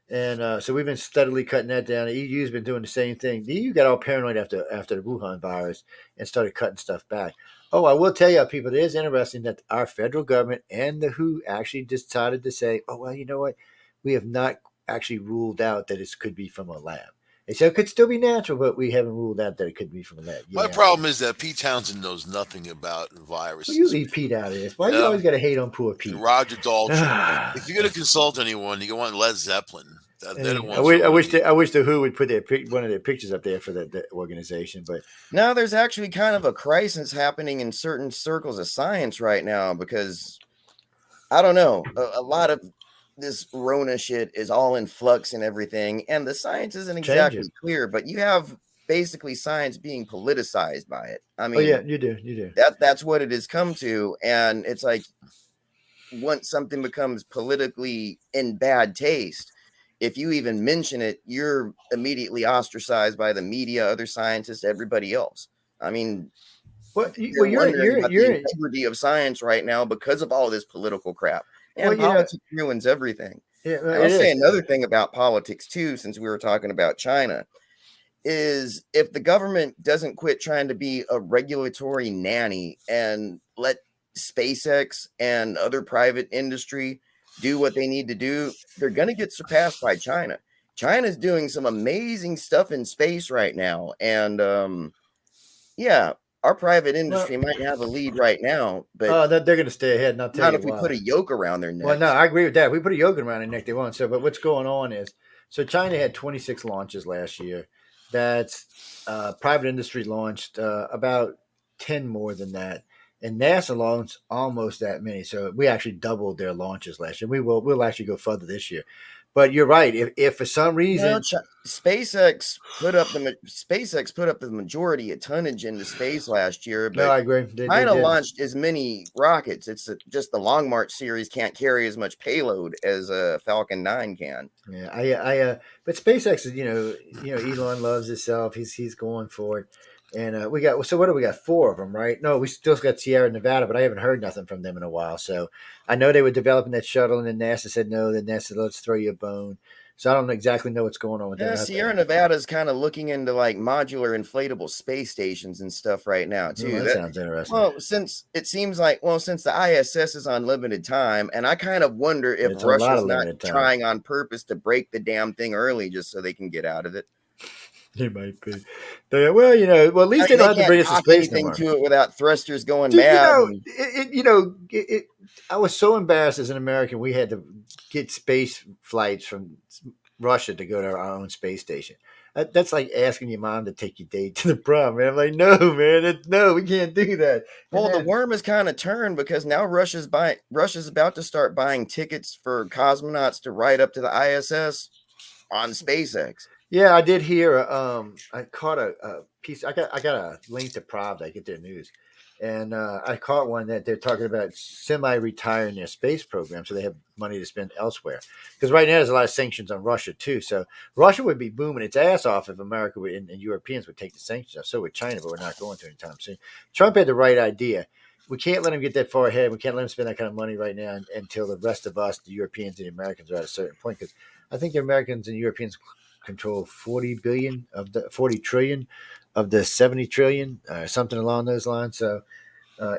and so we've been steadily cutting that down. The EU's been doing the same thing. The EU got all paranoid after the Wuhan virus and started cutting stuff back. Oh, I will tell you, people, it is interesting that our federal government and the WHO actually decided to say, oh well, you know what, we have not actually ruled out that it could be from a lab. They said it could still be natural, but we haven't ruled out that it could be from a lab. My problem is that Pete Townsend knows nothing about viruses. Well, you leave Pete out of this. Why do you always got to hate on poor Pete? Roger Daltrey. If you're going to consult anyone, you go on Led Zeppelin. I wish the WHO would put one of their pictures up there for the organization. But now there's actually kind of a crisis happening in certain circles of science right now because I don't know, a lot of this Rona shit is all in flux and everything, and the science isn't exactly clear, but you have basically science being politicized by it. I mean, yeah, you do. That's what it has come to, and it's like once something becomes politically in bad taste, if you even mention it, you're immediately ostracized by the media, other scientists, everybody else. I mean, you're about the integrity of science right now because of all this political crap. And politics ruins everything. Yeah, I'll say another thing about politics too, since we were talking about China, is if the government doesn't quit trying to be a regulatory nanny and let SpaceX and other private industry do what they need to do, they're going to get surpassed by China. China's doing some amazing stuff in space right now. And our private industry might have a lead right now, but they're going to stay ahead. Not if we put a yoke around their neck. Well, no, I agree with that. If we put a yoke around their neck, they won't. So, but what's going on is, so China had 26 launches last year. That's private industry launched about 10 more than that, and NASA launched almost that many. So we actually doubled their launches last year. We'll actually go further this year. But you're right. If for some reason, SpaceX put up the majority of tonnage into space last year, no, but I agree. They China did. launched as many rockets. It's just the Long March series can't carry as much payload as a Falcon 9 can. Yeah, but SpaceX is, Elon loves himself. He's going for it, and we got. So what do we got? 4 of them, right? No, we still got Sierra Nevada, but I haven't heard nothing from them in a while. So I know they were developing that shuttle, and then NASA said no. Then NASA said, let's throw you a bone. So I don't exactly know what's going on with Yeah, them. Sierra Nevada is kind of looking into like modular inflatable space stations and stuff right now too. That sounds interesting. Well, since the ISS is on limited time, and I kind of wonder if It's a lot Russia's of not limited time. trying on purpose to break the damn thing early just so they can get out of it. It might be. Well, at least they don't have to bring us to space no more. To it without thrusters going mad. I was so embarrassed as an American. We had to get space flights from Russia to go to our own space station. That's like asking your mom to take your date to the prom, man. I'm like, no, man, no, we can't do that. Well, the worm has kind of turned because now Russia's about to start buying tickets for cosmonauts to ride up to the ISS on SpaceX. Yeah, I did hear. I caught a piece. I got a link to Pravda. I get their news, and I caught one that they're talking about semi-retiring their space program, so they have money to spend elsewhere. Because right now there's a lot of sanctions on Russia too. So Russia would be booming its ass off if America and Europeans would take the sanctions off. So would China, but we're not going to anytime soon. Trump had the right idea. We can't let him get that far ahead. We can't let him spend that kind of money right now until the rest of us, the Europeans and the Americans, are at a certain point. Because I think the Americans and Europeans control 40 trillion of the 70 trillion, something along those lines. So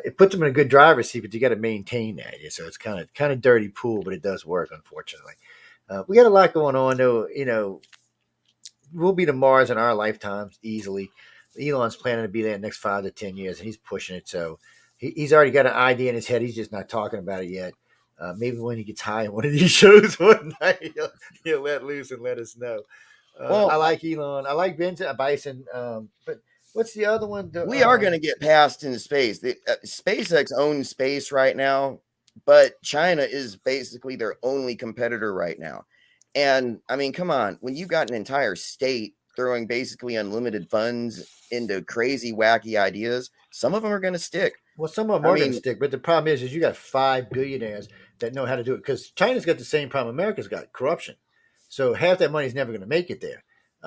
it puts them in a good driver's seat, but you got to maintain that. So it's kind of dirty pool, but it does work, unfortunately. We got a lot going on, though. We'll be to Mars in our lifetimes easily. Elon's planning to be there in the next 5 to 10 years, and he's pushing it. So he's already got an idea in his head. He's just not talking about it yet. Maybe when he gets high in one of these shows one night, he'll let loose and let us know. I like Elon. I like Bison. But what's the other one? We are going to get past into space. SpaceX owns space right now, but China is basically their only competitor right now. And I mean, come on, when you've got an entire state throwing basically unlimited funds into crazy, wacky ideas, some of them are going to stick. Well, some of them are going to stick, but the problem is you got 5 billionaires that know how to do it, because China's got the same problem America's got: corruption. So half that money is never going to make it there.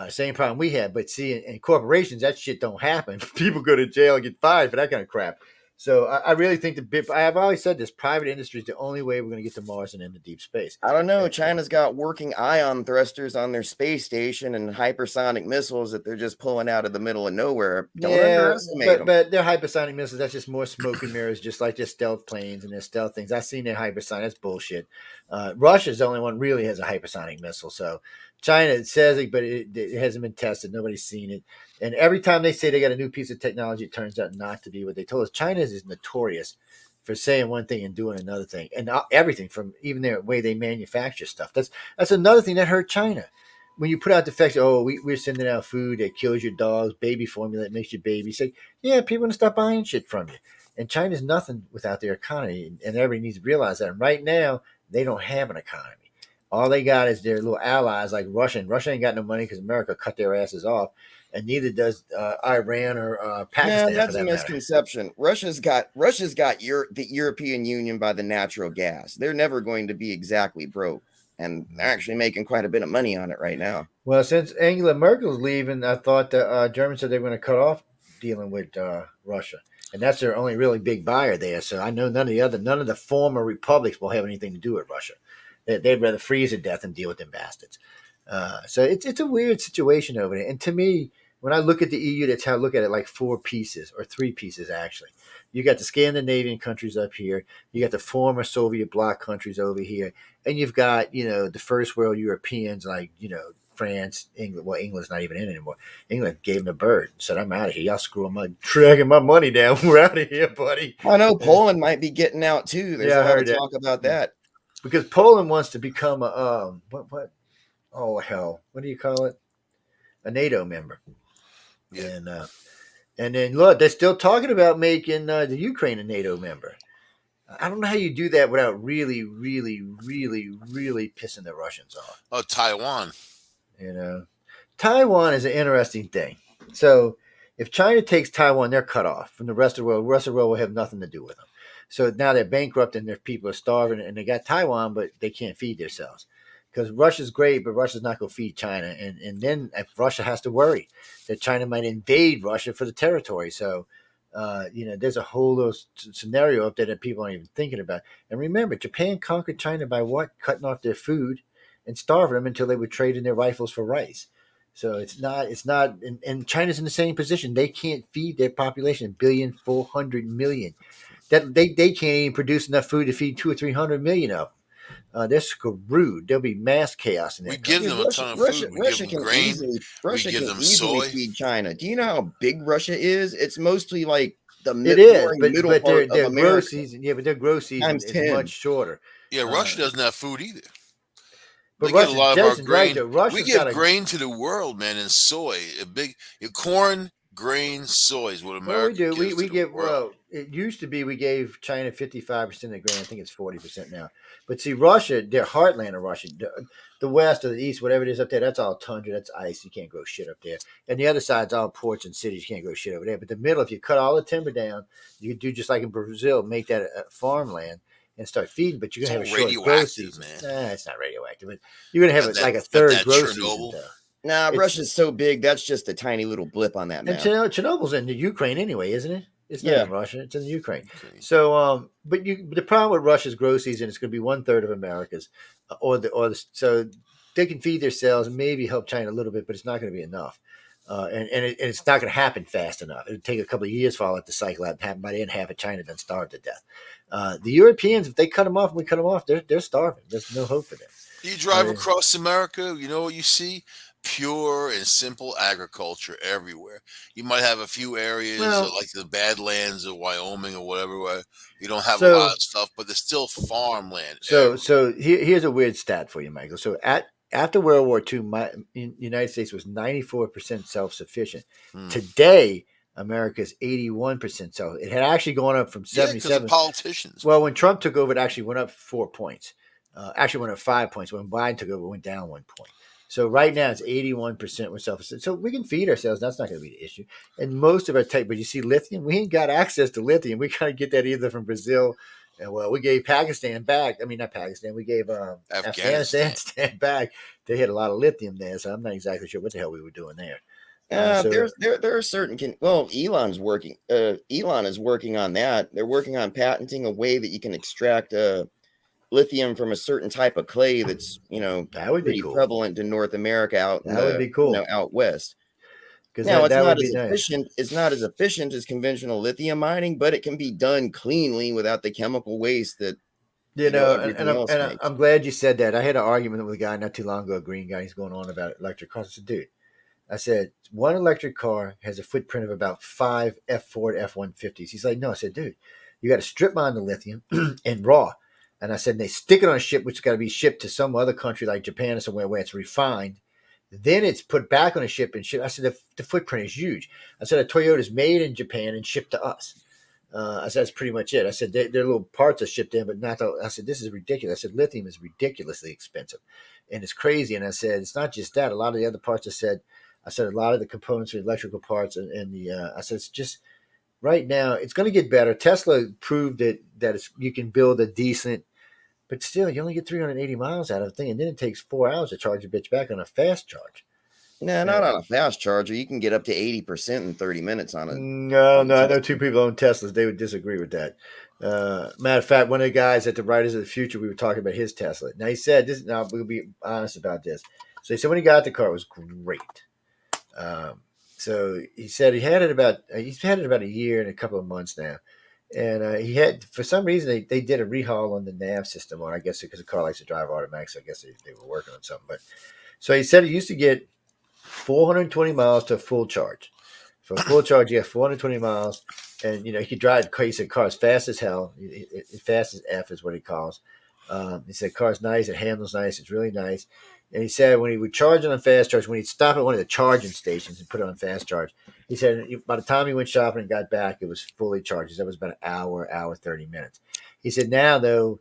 Same problem we have. But see, in corporations, that shit don't happen. People go to jail and get fired for that kind of crap. So I really think I've always said this: private industry is the only way we're going to get to Mars and into deep space. I don't know. China's got working ion thrusters on their space station and hypersonic missiles that they're just pulling out of the middle of nowhere. Don't underestimate them. But their hypersonic missiles, that's just more smoke and mirrors, just like their stealth planes and their stealth things. I've seen their hypersonic. That's bullshit. Russia's the only one really has a hypersonic missile. So China says it, but it hasn't been tested. Nobody's seen it. And every time they say they got a new piece of technology, it turns out not to be what they told us. China is notorious for saying one thing and doing another thing, and everything from even their way they manufacture stuff. That's another thing that hurt China. When you put out the facts, we're sending out food that kills your dogs, baby formula that makes your baby sick. Yeah, people are going to stop buying shit from you. And China's nothing without their economy, and everybody needs to realize that. And right now, they don't have an economy. All they got is their little allies like Russia. And Russia ain't got no money because America cut their asses off. And neither does Iran or Pakistan. Yeah, that's a misconception. Russia's got the European Union by the natural gas. They're never going to be exactly broke, and they're actually making quite a bit of money on it right now. Well, since Angela Merkel's leaving, I thought the Germans said they were going to cut off dealing with Russia, and that's their only really big buyer there. So I know none of the former republics will have anything to do with Russia. They'd rather freeze to death than deal with them bastards. So it's a weird situation over there. And to me, when I look at the EU, that's how I look at it, like 4 pieces or 3 pieces, actually. You got the Scandinavian countries up here. You got the former Soviet bloc countries over here. And you've got, the first world Europeans like, France, England. Well, England's not even in anymore. England gave them a bird and said, I'm out of here. Y'all screw them up. Dragging my money down. We're out of here, buddy. I know Poland might be getting out, too. There's a lot of talk about that. Because Poland wants to become a, what? Oh, hell. What do you call it? A NATO member. Yeah. And then look, they're still talking about making the Ukraine a NATO member. I don't know how you do that without really, really, really, really pissing the Russians off. Oh, Taiwan. You know, Taiwan is an interesting thing. So if China takes Taiwan, they're cut off from the rest of the world. The rest of the world will have nothing to do with them. So now they're bankrupt and their people are starving, and they got Taiwan, but they can't feed themselves. Because Russia's great, but Russia's not going to feed China. And then Russia has to worry that China might invade Russia for the territory. So, there's a whole little scenario up there that people aren't even thinking about. And remember, Japan conquered China by what? Cutting off their food and starving them until they would trade in their rifles for rice. So it's not, and China's in the same position. They can't feed their population, 1,400,000,000. That they can't even produce enough food to feed 200 or 300 million of them. They're screwed. There'll be mass chaos in We that give country. them a ton of food. We give them grain. Russia give can them easily soy. feed China. Do you know how big Russia is? It's mostly like the It is, middle but part their of grow America. season, but their grow season Times is 10. much shorter. Yeah, Russia doesn't have food either. But They get a Russia, lot of our Jason's right grain. though. We Russia's give got a grain to the world, man, and soy. Corn, grain, soy is what Well, we America do. gives We to the give. world. Well, it used to be we gave China 55% of grain. I think it's 40% now. But see, Russia, their heartland of Russia, the west or the east, whatever it is up there, that's all tundra. That's ice. You can't grow shit up there. And the other side's all ports and cities. You can't grow shit over there. But the middle, if you cut all the timber down, you could do just like in Brazil, make that a farmland and start feeding. But you're It's gonna all have a short grow radioactive, season. man. Nah, it's not radioactive, but you're gonna have Got that- like a got third that grow Chernobyl. season though. Nah, It's- Russia's so big. That's just a tiny little blip on that And map. Chernobyl's in the Ukraine anyway, isn't it? It's not Yeah. in Russia. It's in the Ukraine. Okay. So, but the problem with Russia's grow season is going to be 1/3 of America's, so they can feed themselves and maybe help China a little bit, but it's not going to be enough, and it's not going to happen fast enough. It'll take a couple of years for all that to cycle out and happen. By the end, half of China done starved to death. The Europeans, if they cut them off and we cut them off, they're starving. There's no hope for them. You drive mean- across America, you know what you see? Pure and simple agriculture everywhere. You might have a few areas like the Badlands of Wyoming or whatever where you don't have a lot of stuff, but there's still farmland. So here's a weird stat for you, Michael. So after World War II, the United States was 94% self-sufficient. Today, America is 81% self. It had actually gone up from 77. Politicians. Well, when Trump took over, it actually went up 4 points. Actually went up 5 points. When Biden took over, it went down 1 point. So right now it's 81% with self-sufficient. So we can feed ourselves. That's not going to be the issue. And most of our tech, but you see lithium, we ain't got access to lithium. We got to get that either from Brazil. And well, we gave Pakistan back. I mean, not Pakistan. We gave Afghanistan back. They had a lot of lithium there. So I'm not exactly sure what the hell we were doing there. There are certain. Elon is working on that. They're working on patenting a way that you can extract lithium from a certain type of clay that's that would be cool. prevalent in North America would be cool. Out west. Now it's that not would as be efficient. Nice. It's not as efficient as conventional lithium mining, but it can be done cleanly without the chemical waste that and I'm glad you said that. I had an argument with a guy not too long ago, a green guy. He's going on about electric cars. I said, dude, one electric car has a footprint of about 5 Ford F-150s. He's like, no. I said, dude, you got to strip mine the lithium and raw. And I said, they stick it on a ship, which has got to be shipped to some other country like Japan or somewhere where it's refined. Then it's put back on a ship and shipped. I said, the footprint is huge. I said, a Toyota is made in Japan and shipped to us. I said, that's pretty much it. I said, their little parts are shipped in, but not. I said, this is ridiculous. I said, lithium is ridiculously expensive. And it's crazy. And I said, it's not just that. A lot of the other parts, I said, a lot of the components are electrical parts. I said, it's just, right now, it's going to get better. Tesla proved that you can build a decent, but still, you only get 380 miles out of the thing, and then it takes 4 hours to charge a bitch back on a fast charge. No, not on a fast charger. You can get up to 80% in 30 minutes on it. No, I know 2 people own Teslas. They would disagree with that. Matter of fact, one of the guys at the Writers of the Future, we were talking about his Tesla. Now, he said this. Now, we'll be honest about this. So he said when he got the car, it was great. So he said he's had it about a year and a couple of months now. And he had, for some reason, they did a rehaul on the nav system, or I guess because the car likes to drive automatic, so I guess they were working on something. But so he said he used to get 420 miles to a full charge. For a full charge, you have 420 miles, and he could drive. He said car's fast as hell, fast as F is what he calls. He said car's nice, it handles nice, it's really nice. And he said when he would charge it on fast charge, when he'd stop at one of the charging stations and put it on fast charge, he said by the time he went shopping and got back, it was fully charged. That was about an hour 30 minutes. He said now though,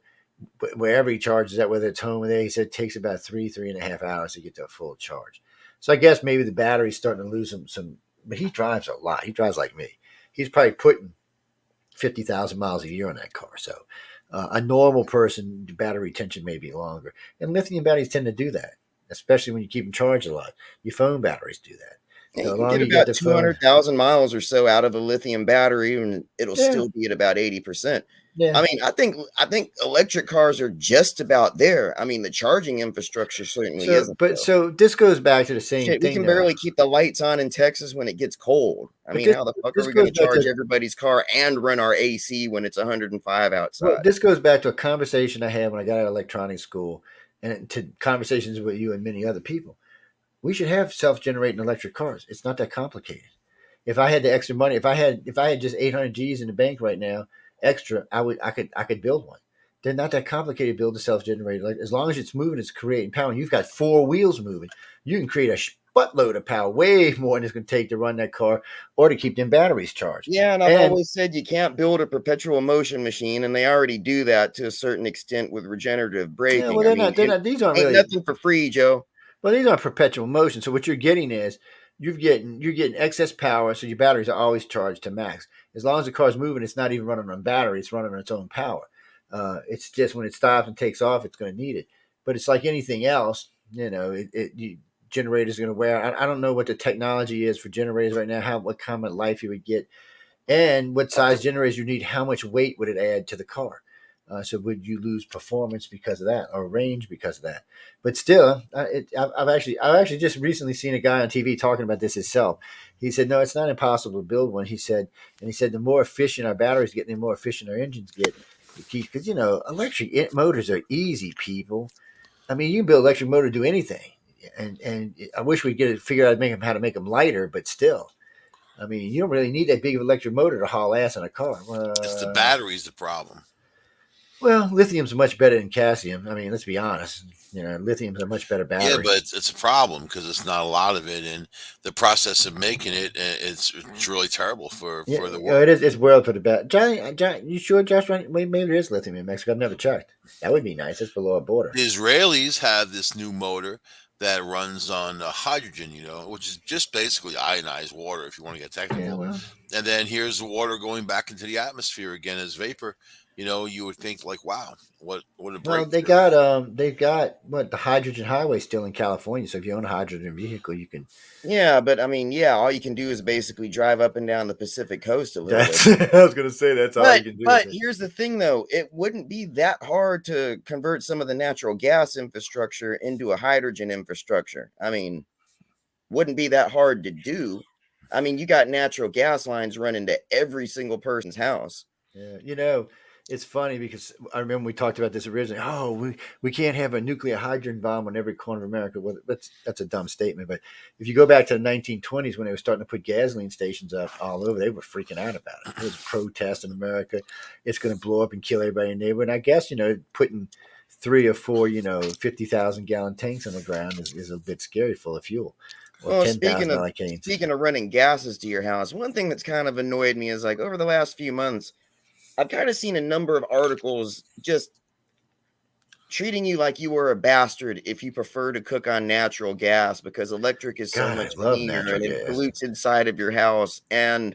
wherever he charges at, whether it's home or there, he said it takes about 3.5 hours to get to a full charge. So I guess maybe the battery's starting to lose some. But he drives a lot. He drives like me. He's probably putting 50,000 miles a year on that car. So a normal person, battery retention may be longer. And lithium batteries tend to do that, especially when you keep them charged a lot. Your phone batteries do that. Yeah, So you can get about 200,000 miles or so out of a lithium battery, and it'll still be at about 80%. Yeah. I mean, I think electric cars are just about there. I mean, the charging infrastructure certainly isn't. But so this goes back to the same thing. We can barely keep the lights on in Texas when it gets cold. I mean, how the fuck are we going to charge everybody's car and run our AC when it's 105 outside? Well, this goes back to a conversation I had when I got out of electronics school, and to conversations with you and many other people. We should have self-generating electric cars. It's not that complicated. If I had the extra money, if I had just 800 G's in the bank right now, extra, I could build one. They're not that complicated to build a self-generated. Like, as long as it's moving, it's creating power. And you've got 4 wheels moving. You can create a buttload of power, way more than it's going to take to run that car or to keep them batteries charged. Yeah, and I've always said you can't build a perpetual motion machine, and they already do that to a certain extent with regenerative braking. Yeah, well, they're not. These aren't really nothing for free, Joe. Well, these aren't perpetual motion. So what you're getting is you're getting excess power, so your batteries are always charged to max. As long as the car's moving, it's not even running on battery; it's running on its own power. It's just when it stops and takes off, it's going to need it. But it's like anything else, generators are going to wear. I don't know what the technology is for generators right now. What kind of life you would get, and what size generators you need. How much weight would it add to the car? So would you lose performance because of that, or range because of that? But still, I've actually just recently seen a guy on TV talking about this himself. He said, no, it's not impossible to build one. He said the more efficient our batteries get, the more efficient our engines get. Because electric motors are easy, people. I mean, you can build an electric motor to do anything, and I wish we'd figure out how to make them lighter, but still. I mean, you don't really need that big of an electric motor to haul ass in a car. It's the battery's the problem. Well, lithium's much better than calcium. I mean, let's be honest. Lithium's a much better battery. Yeah, but it's a problem because it's not a lot of it, and the process of making it, it's really terrible for the world. It is. It's world for the bad. John, you sure, Josh? Maybe there is lithium in Mexico. I've never checked. That would be nice. It's below our border. The Israelis have this new motor that runs on hydrogen, which is just basically ionized water, if you want to get technical. Yeah, well. And then here's the water going back into the atmosphere again as vapor. You would think like, wow, what a breakthrough. Well, they've got the hydrogen highway still in California. So if you own a hydrogen vehicle, you can. Yeah, but I mean, all you can do is basically drive up and down the Pacific coast a little bit. I was going to say that's all you can do. But here's the thing, though, it wouldn't be that hard to convert some of the natural gas infrastructure into a hydrogen infrastructure. I mean, wouldn't be that hard to do. I mean, you got natural gas lines running to every single person's house. Yeah, it's funny because I remember we talked about this originally. Oh, we can't have a nuclear hydrogen bomb on every corner of America. Well, that's a dumb statement. But if you go back to the 1920s when they were starting to put gasoline stations up all over, they were freaking out about it. There was a protest in America. It's going to blow up and kill everybody in the neighborhood. And I guess, putting 3 or 4, 50,000 gallon tanks on the ground is a bit scary, full of fuel. Well, speaking of running gases to your house, one thing that's kind of annoyed me is like over the last few months, I've kind of seen a number of articles just treating you like you were a bastard if you prefer to cook on natural gas because electric is so much cleaner and it pollutes inside of your house. And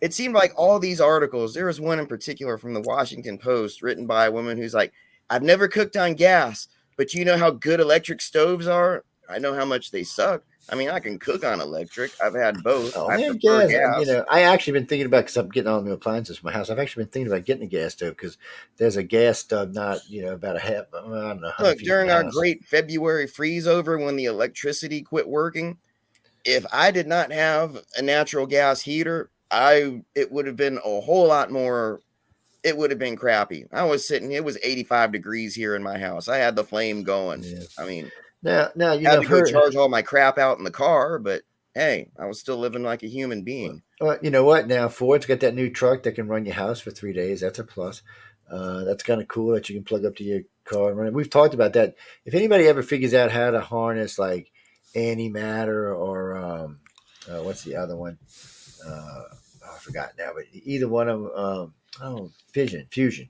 it seemed like all these articles, there was one in particular from the Washington Post written by a woman who's like, I've never cooked on gas, but you know how good electric stoves are? I know how much they suck. I mean, I can cook on electric. I've had both. I prefer gas. I actually been thinking about, because I'm getting all new appliances for my house. I've actually been thinking about getting a gas stove because there's a gas stove not, about a half. I don't know. Look, during our great February freeze over when the electricity quit working, if I did not have a natural gas heater, it would have been a whole lot more. It would have been crappy. I was sitting. It was 85 degrees here in my house. I had the flame going. Yeah. I mean. Now I had to go charge all my crap out in the car, but hey, I was still living like a human being. Well, you know what? Now Ford's got that new truck that can run your house for 3 days. That's a plus. That's kind of cool that you can plug up to your car. We've talked about that. If anybody ever figures out how to harness like antimatter or what's the other one? I forgot now, but either one of them, fusion.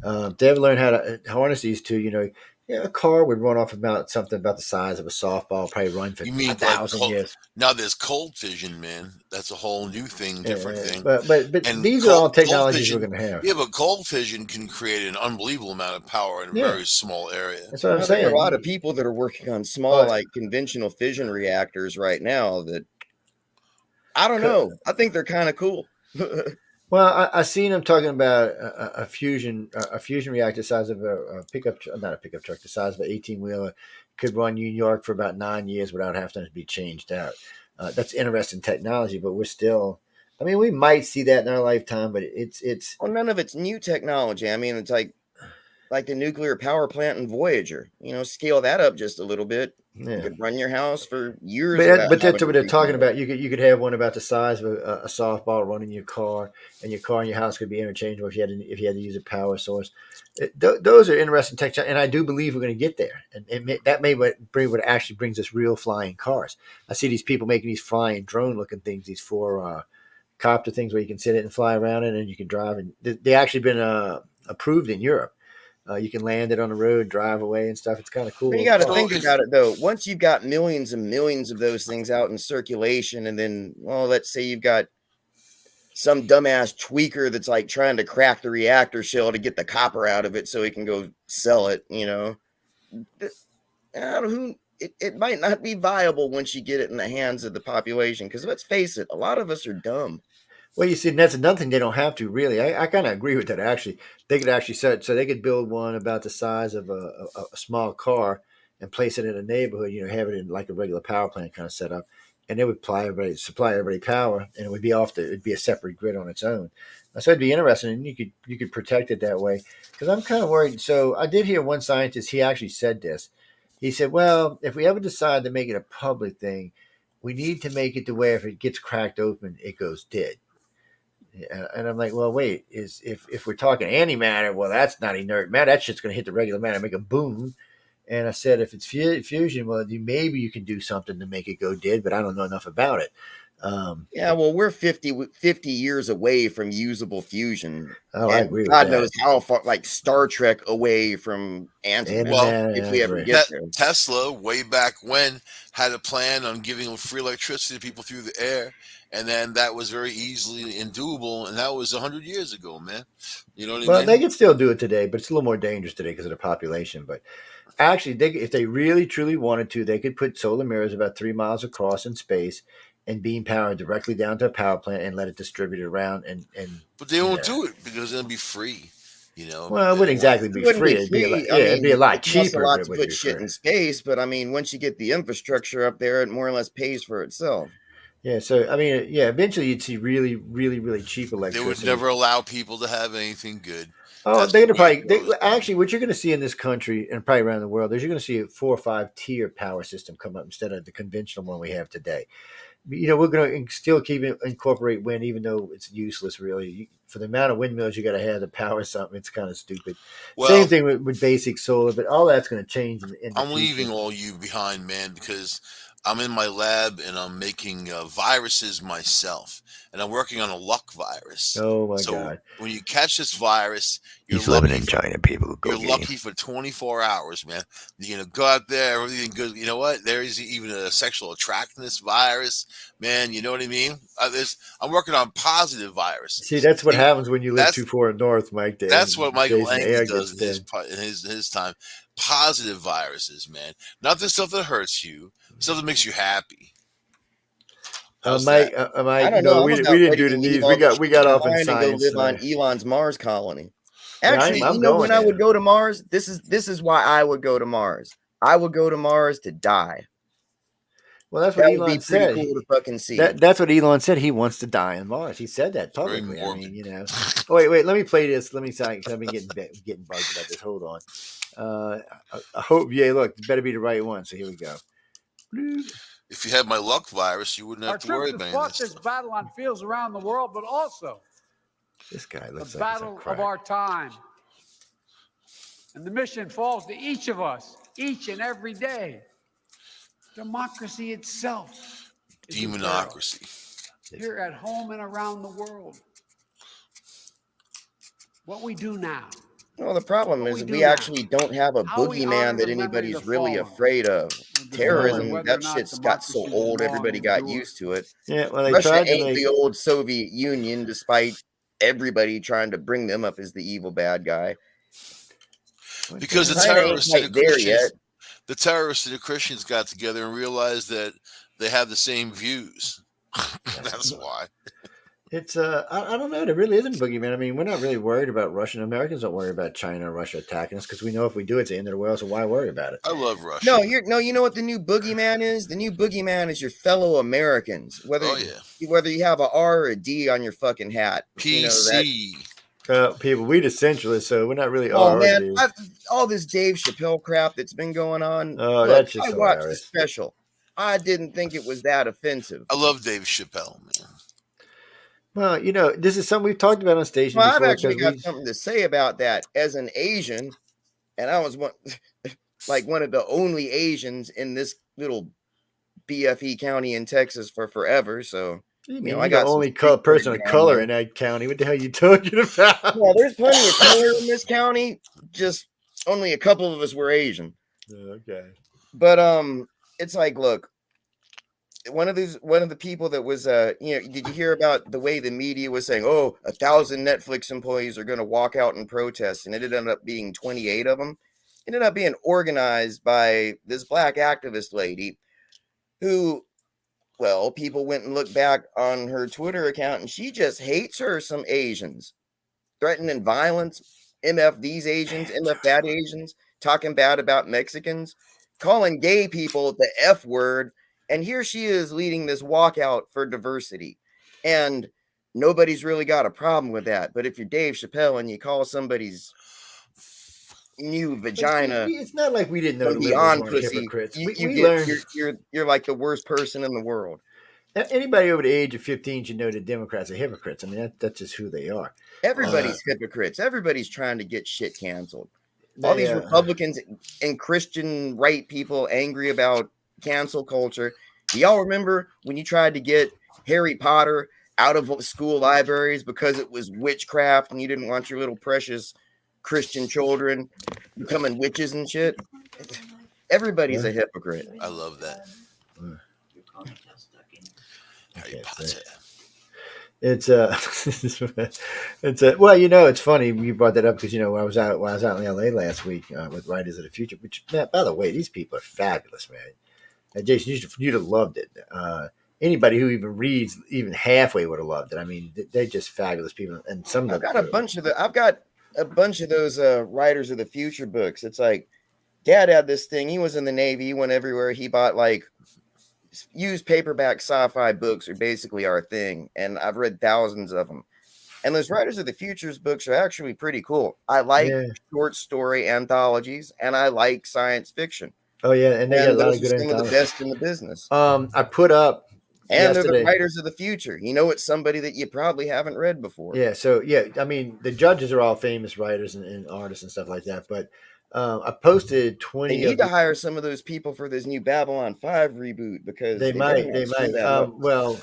They ever learn how to harness these two, a car would run off about something about the size of a softball, probably run for You mean 1,000 years. now there's cold fission, man. That's a whole new thing, different thing. But And these are all technologies we're going to have. Yeah, but cold fission can create an unbelievable amount of power in a very small area. That's what I'm There saying. are a lot of people that are working on small, like conventional fission reactors right now that I don't know. I think they're kind of cool. Well, I seen them talking about a fusion reactor the size of a pickup, not a pickup truck, the size of an 18-wheeler, could run New York for about 9 years without having to be changed out. That's interesting technology, but we're still. I mean, we might see that in our lifetime, but it's. Well, none of it's new technology. I mean, it's like the nuclear power plant in Voyager. Scale that up just a little bit. Yeah. You could run your house for years. But that's what they're talking about. You could have one about the size of a softball running your car, and your car and your house could be interchangeable if you had to use a power source. Those are interesting technology, and I do believe we're going to get there. And that may what actually brings us real flying cars. I see these people making these flying drone looking things, these 4 copter things where you can sit it and fly around it, and you can drive. And they actually been approved in Europe. You can land it on the road, drive away and stuff. It's kind of cool. But you got to think about it, though. Once you've got millions and millions of those things out in circulation, and then, let's say you've got some dumbass tweaker that's like trying to crack the reactor shell to get the copper out of it so he can go sell it, it might not be viable once you get it in the hands of the population. Because let's face it, a lot of us are dumb. Well, you see, that's another thing they don't have to really. I kind of agree with that. Actually, they could actually so they could build one about the size of a small car and place it in a neighborhood. Have it in like a regular power plant kind of setup, and it would supply everybody power, and it would be it'd be a separate grid on its own. So it'd be interesting, and you could protect it that way. Because I'm kind of worried. So I did hear one scientist. He actually said this. He said, "Well, if we ever decide to make it a public thing, we need to make it to where if it gets cracked open, it goes dead." And I'm like, well, wait, if we're talking antimatter, well, that's not inert matter. That shit's going to hit the regular matter and make a boom. And I said, if it's fusion, well, maybe you can do something to make it go dead, but I don't know enough about it. We're 50 years away from usable fusion. Oh, I agree with God that. knows how far, like Star Trek away from antimatter, if we ever get there. Tesla, way back when, had a plan on giving free electricity to people through the air. And then that was very easily doable, and that was 100 years ago, man. You know what I mean? Well, they can still do it today, but it's a little more dangerous today because of the population. But actually, if they really, truly wanted to, they could put solar mirrors about 3 miles across in space and beam power directly down to a power plant and let it distribute it around. But they won't do it because it'll be free. Well, it wouldn't exactly be free. It'd be a lot cheaper. A lot to put shit in space, but I mean, once you get the infrastructure up there, it more or less pays for itself. Yeah, so I mean, eventually you'd see really, really, really cheap electricity. They would never allow people to have anything good. Oh, they're gonna actually what you're going to see in this country and probably around the world is you're going to see a 4 or 5 tier power system come up instead of the conventional one we have today. We're going to still incorporate wind, even though it's useless, really. For the amount of windmills you got to have to power something, it's kind of stupid. Well, same thing with basic solar, but all that's going to change. I'm leaving all you behind, man, because I'm in my lab and I'm making viruses myself, and I'm working on a luck virus. Oh my God! When you catch this virus, he's living in China. People, you're lucky for 24 hours, man. Go out there, everything good. You know what? There is even a sexual attractiveness virus, man. You know what I mean? I'm working on positive viruses. See, that's what happens when you live too far north, Mike. That's what Michael Angley does in his time. Positive viruses, man. Not the stuff that hurts you. Stuff that makes you happy. Mike, I don't know. We didn't do the news. We got off in science. Live on Elon's Mars colony. Actually, when I would go to Mars, this is why I would go to Mars. I would go to Mars to die. Well, that's what Elon said. Cool to fucking see. That's what Elon said. He wants to die on Mars. He said that publicly. I mean, Oh, wait. Let me play this. Let me see. I've been getting bugged about this. Hold on. I hope. Yeah, look, it better be the right one. So here we go. If you had my luck virus, you wouldn't have to worry about fought this battle on fields around the world, but also this guy looks the like battle of our time. And the mission falls to each of us, each and every day. Democracy itself is in peril. Demonocracy. Here at home and around the world. What we do now. Well, the problem is we actually don't have a boogeyman that anybody's really afraid of. Terrorism, that shit's got so old, everybody got used to it. Yeah, well, they Russia tried to ain't make the old Soviet Union, despite everybody trying to bring them up as the evil bad guy. Because the China ain't terrorists and quite the there Christians, yet. the terrorists and the Christians got together and realized that they have the same views. That's why. It's I don't know. There really isn't a boogeyman. I mean, we're not really worried about Russia. Americans don't worry about China or Russia attacking us because we know if we do, it's the end of the world. So why worry about it? I love Russia. No, you know what the new boogeyman is? The new boogeyman is your fellow Americans. Whether you have a R or a D on your fucking hat. PC. People, we the centralists, so we're not really. Oh man, all this Dave Chappelle crap that's been going on. Oh, that's just I watched the hilarious. special. I didn't think it was that offensive. I love Dave Chappelle, man. Well, this is something we've talked about on station Well, before. I've actually got something to say about that as an Asian, and I was one of the only Asians in this little BFE county in Texas for forever. So I got the only person of color in that county. What the hell are you talking about? Well, there's plenty of color in this county. Just only a couple of us were Asian. Okay. But it's like, look, one of the people that was did you hear about the way the media was saying, 1,000 Netflix employees are going to walk out and protest, and it ended up being 28 of them. It ended up being organized by this black activist lady who, well, people went and looked back on her Twitter account, and she just hates some Asians, threatening violence, MF these Asians, MF that Asians, talking bad about Mexicans, calling gay people the F word. And here she is leading this walkout for diversity. And nobody's really got a problem with that. But if you're Dave Chappelle and you call somebody's new vagina, it's not like we didn't know beyond pussy. Hypocrites. We learned you're like the worst person in the world. Anybody over the age of 15 should know that Democrats are hypocrites. I mean, that's just who they are. Everybody's hypocrites. Everybody's trying to get shit canceled. All these Republicans and Christian right people angry about cancel culture. Do y'all remember when you tried to get Harry Potter out of school libraries because it was witchcraft and you didn't want your little precious Christian children becoming witches and shit? Everybody's a hypocrite. I love that. Harry Potter. It's well, it's funny you brought that up because I was out in LA last week with Writers of the Future. Which, man, by the way, these people are fabulous, man. Jason, you'd have loved it. Anybody who even reads even halfway would have loved it. I mean, they're just fabulous people, and some of them. I've got a bunch of those Writers of the Future books. It's like, Dad had this thing. He was in the Navy. He went everywhere. He bought like used paperback sci-fi books are basically our thing, and I've read thousands of them. And those Writers of the Futures books are actually pretty cool. I like short story anthologies, and I like science fiction. Oh yeah, and they got a lot of good some of the best in the business. I put up, and they're the Writers of the Future. It's somebody that you probably haven't read before. Yeah, so I mean, the judges are all famous writers and artists and stuff like that. But I posted 20. They need to hire some of those people for this new Babylon 5 reboot because they might. Well,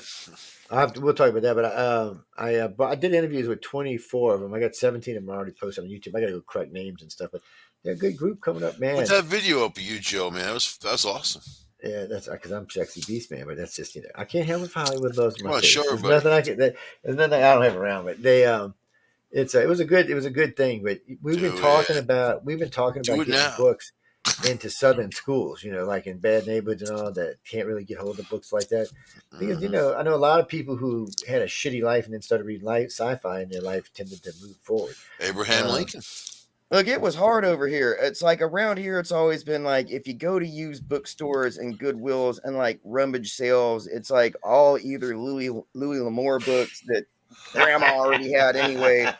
we'll talk about that. But I did interviews with 24 of them. I got 17 of them already posted on YouTube. I got to go correct names and stuff, but. They're a good group coming up, man. What's that video up of you, Joe, man? That's awesome. Yeah, that's because I'm sexy beast, man. But that's just I can't help if Hollywood loves my face. Sure, there's nothing I can. There's nothing I don't have around. But they it was a good thing. But we've been talking about getting books into southern schools. Like in bad neighborhoods and all that can't really get hold of books like that. Because I know a lot of people who had a shitty life and then started reading sci-fi in their life tended to move forward. Abraham Lincoln. Look, it was hard over here. It's like around here, it's always been like if you go to used bookstores and Goodwills and like rummage sales, it's like all either Louis L'Amour books that grandma already had anyway,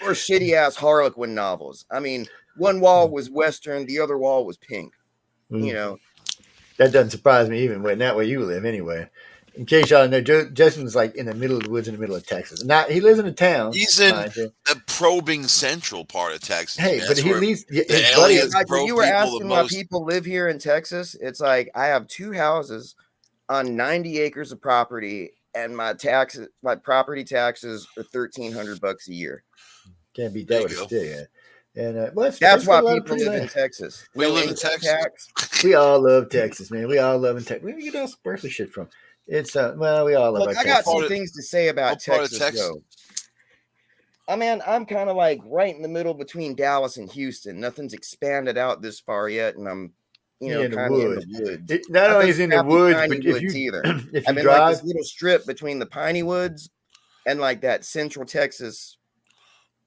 or shitty ass Harlequin novels. I mean, one wall was Western, the other wall was pink. That doesn't surprise me even when that way you live anyway. In case y'all know, Justin's like in the middle of the woods, in the middle of Texas. Not he lives in a town. He's in mind you. the probing central part of Texas. Hey, man. but That's he where leaves the his buddy. aliens Like, when probe you were people the asking why most. people live here in Texas, it's like I have 2 houses on 90 acres of property, and my property taxes are $1,300 a year. Can't beat There that you with a go. stick. Yeah. And That's Texas got why a lot of people pretty live in land. Texas. We No live in income Texas. tax. We all love Texas, man. We all love Texas. Where do you get all this Berkeley shit from? It's well, we all love Look, our I got Texas. some things to say about part of Texas, Texas? though. I mean, I'm kind of like right in the middle between Dallas and Houston. Nothing's expanded out this far yet, and I'm, Yeah, in the kind of in woods. the woods. Not That only is doesn't it in the have to be woods, piney but if woods you either. if I'm you in like drive, this little strip between the piney woods and like that central Texas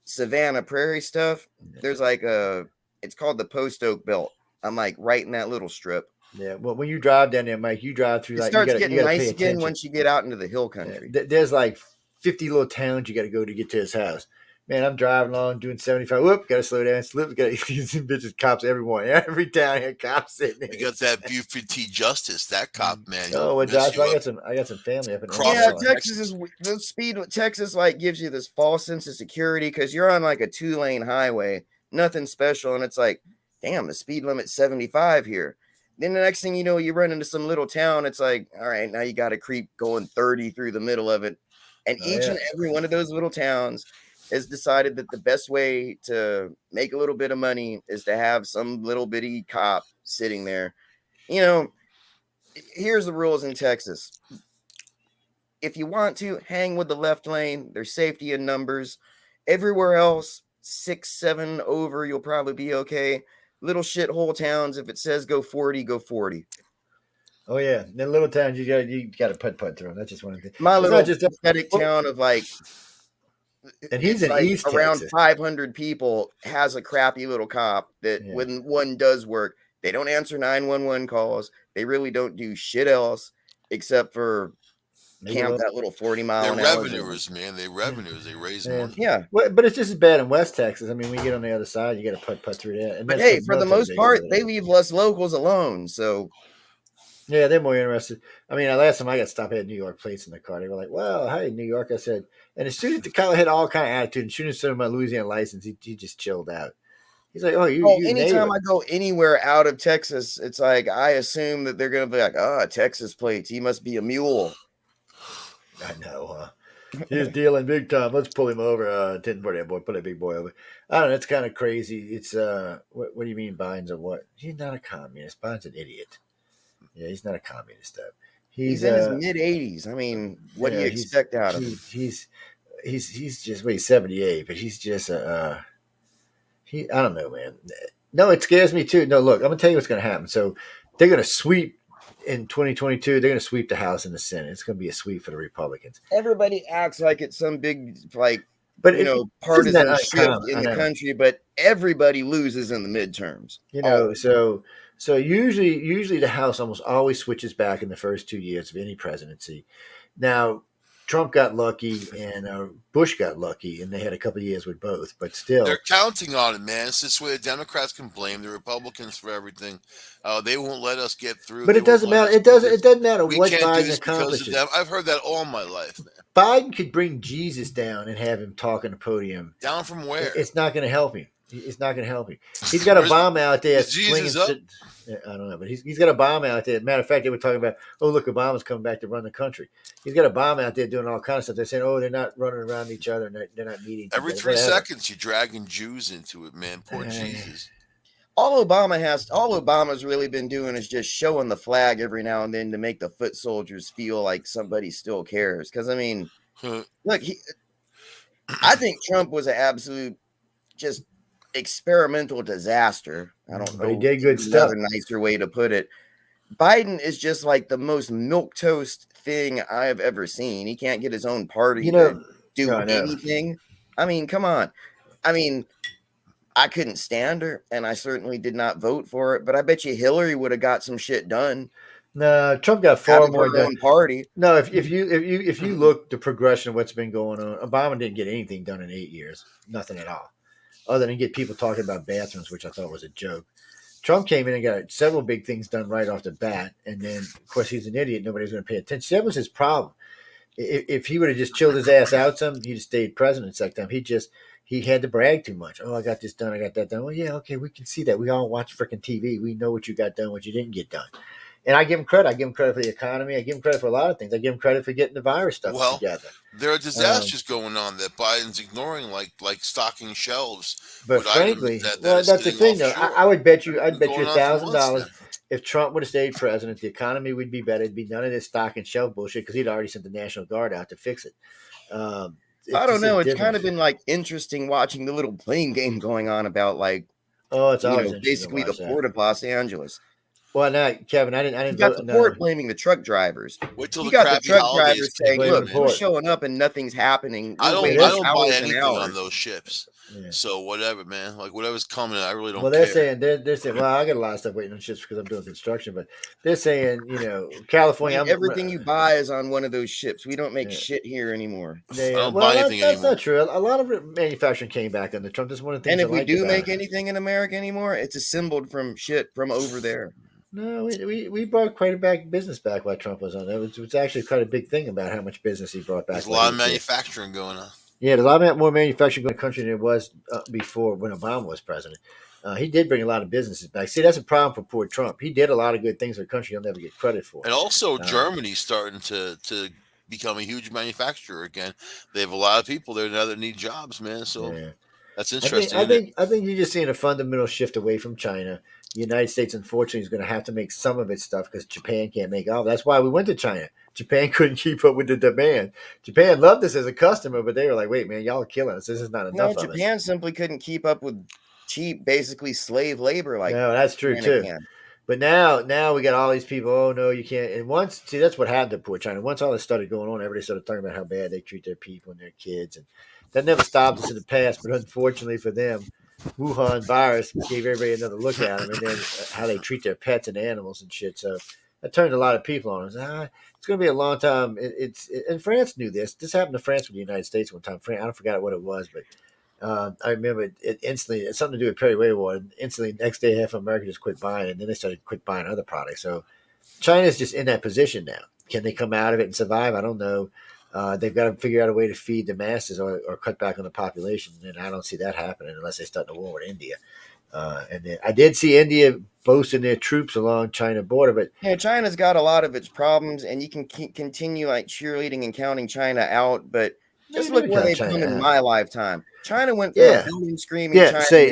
Savannah prairie stuff. There's like it's called the Post Oak Belt. I'm like right in that little strip. yeah. Well, when you drive down there, Mike, you drive through It like starts you getting gotta nice pay again attention. once you get out into the hill country. There's like 50 little towns you got to go to get to his house. Man, I'm driving along doing 75. Whoop, got to slow down. Slip, got these bitches, cops, everyone. Every town here, cops sitting there. You got that Buford T. Justice, that cop, man. Oh, well, mess Josh, you I up. got some family up in Cross- Yeah, Illinois. Texas is the speed. Texas like gives you this false sense of security because you're on like a 2-lane highway, nothing special, and it's like, damn, the speed limit's 75 here. Then the next thing you know, you run into some little town. It's like, all right, now you got to creep going 30 through the middle of it, and each and every one of those little towns has decided that the best way to make a little bit of money is to have some little bitty cop sitting there. Here's the rules in Texas. If you want to, hang with the left lane. There's safety in numbers. Everywhere else, 6, 7 over, you'll probably be okay. Little shithole towns, if it says go 40, go 40. Oh yeah, the little towns you got to putt through them. That's just one of the things. My It's little not just pathetic town of like, and he's it's in like East around Texas. 500 people has a crappy little cop that when one does work, they don't answer 911 calls. They really don't do shit else except for camp that little 40-mile They're an hour. revenuers, man. They revenuers. They raise money. Yeah. But it's just as bad in West Texas. I mean, when you get on the other side, you got to putt through that. And But that's hey, 'cause for the military most base part, over they there. leave us locals alone. So Yeah, they're more interested. I mean, last time I got stopped, I had New York plates in the car. They were like, "Well, hey, New York." I said, and as soon as the color had all kind of attitude, and as soon as I showed him my Louisiana license, he just chilled out. He's like, "Oh, you anytime neighbor." I go anywhere out of Texas, it's like I assume that they're gonna be like, Texas plates. He must be a mule. I know. He's dealing big time. Let's pull him over. 10 for that boy. Pull that big boy over. I don't know. It's kind of crazy. It's what do you mean Biden's a what? He's not a communist. Biden's an idiot. Yeah, he's not a communist. He's in his mid-80s. I mean, what do you expect out of him? He's just he's 78, but he's just I don't know, man. No, it scares me too. No, look, I'm gonna tell you what's gonna happen. So they're gonna sweep in 2022. They're gonna sweep the House and the Senate. It's gonna be a sweep for the Republicans. Everybody acts like it's some big But partisan shift in the country, but everybody loses in the midterms. So usually the House almost always switches back in the first 2 years of any presidency. Now, Trump got lucky and Bush got lucky, and they had a couple of years with both. But still, they're counting on it, man. It's this way the Democrats can blame the Republicans for everything. They won't let us get through. But it doesn't matter. It doesn't matter what Biden accomplishes. I've heard that all my life, man. Biden could bring Jesus down and have him talk on the podium. Down from where? It's not going to help him. It's not going to help him. He's got a bomb out there. Jesus up? I don't know, but he's got a bomb out there. Matter of fact, they were talking about, oh, look, Obama's coming back to run the country. He's got a bomb out there doing all kinds of stuff. They're saying, oh, they're not running around each other. And they're not meeting. Every 3 seconds, you're dragging Jews into it, man. Poor Jesus. All Obama's really been doing is just showing the flag every now and then to make the foot soldiers feel like somebody still cares. Because, I mean, look, I think Trump was an absolute just experimental disaster. I don't know. But he did good stuff. Another nicer way to put it. Biden is just like the most milquetoast thing I've ever seen. He can't get his own party to do anything. I mean, come on. I mean, I couldn't stand her, and I certainly did not vote for it. But I bet you Hillary would have got some shit done. No, Trump got far more done. Party. No, if you look the progression of what's been going on, Obama didn't get anything done in 8 years. Nothing at all. Other than get people talking about bathrooms, which I thought was a joke. Trump came in and got several big things done right off the bat, and then of course he's an idiot. Nobody's going to pay attention. See, that was his problem. If he would have just chilled his ass out some, he'd have stayed president second time. He had to brag too much. Oh, I got this done. I got that done. Well, yeah, okay, we can see that. We all watch freaking TV. We know what you got done, what you didn't get done. And I give him credit. I give him credit for the economy. I give him credit for a lot of things. I give him credit for getting the virus stuff together. There are disasters going on that Biden's ignoring, like stocking shelves. But frankly, that's the thing, though. I would bet you, I'd bet you $1,000 if Trump would have stayed president, the economy would be better. It'd be none of this stock and shelf bullshit because he'd already sent the National Guard out to fix it. I don't know. It's kind of been like interesting watching the little playing game going on about like, it's always basically the port of Los Angeles. Well, now, Kevin, I didn't. You got the port blaming the truck drivers. Wait till you the got the truck drivers saying, "Look, we're showing up and nothing's happening." I don't buy anything on those ships. Yeah. So whatever, man. Like whatever's coming, I really don't. Well, they're saying they're saying. Well, I got a lot of stuff waiting on ships because I'm doing construction, but they're saying, California. Everything you buy is on one of those ships. We don't make shit here anymore. I don't buy anything that's anymore. Not true. A lot of manufacturing came back under Trump. That's one of the things. And if we do make anything in America anymore, it's assembled from shit from over there. No, we brought quite a business back while Trump was on. It was actually quite a big thing about how much business he brought back. There's a lot of manufacturing going on. Yeah, there's a lot more manufacturing going in the country than there was before when Obama was president. He did bring a lot of businesses back. See, that's a problem for poor Trump. He did a lot of good things for the country he'll never get credit for. And also, Germany's starting to become a huge manufacturer again. They have a lot of people there now that need jobs, man. So that's interesting. I think you're just seeing a fundamental shift away from China. The United States, unfortunately, is going to have to make some of its stuff because Japan can't make all. That's why we went to China. Japan couldn't keep up with the demand. Japan loved us as a customer, but they were like, "Wait, man, y'all are killing us. This is not enough." No, Japan simply couldn't keep up with cheap, basically slave labor. No, that's true too. But now we got all these people. Oh no, you can't. And that's what happened to poor China. Once all this started going on, everybody started talking about how bad they treat their people and their kids, and that never stopped us in the past. But unfortunately for them, Wuhan virus gave everybody another look at them, and then how they treat their pets and animals and shit. So that turned a lot of people on us. It's going to be a long time. And France knew this. This happened to France with the United States one time. I don't forget what it was, but I remember it instantly. It's something to do with Peril War. And instantly, next day, half of America just quit buying, and then they started quit buying other products. So China's just in that position now. Can they come out of it and survive? I don't know. They've got to figure out a way to feed the masses or cut back on the population, and I don't see that happening unless they start the war with India. And then I did see India boasting their troops along China border, but China's got a lot of its problems, and you can continue like cheerleading and counting China out, but just look where they've come in my lifetime. China went from a building screaming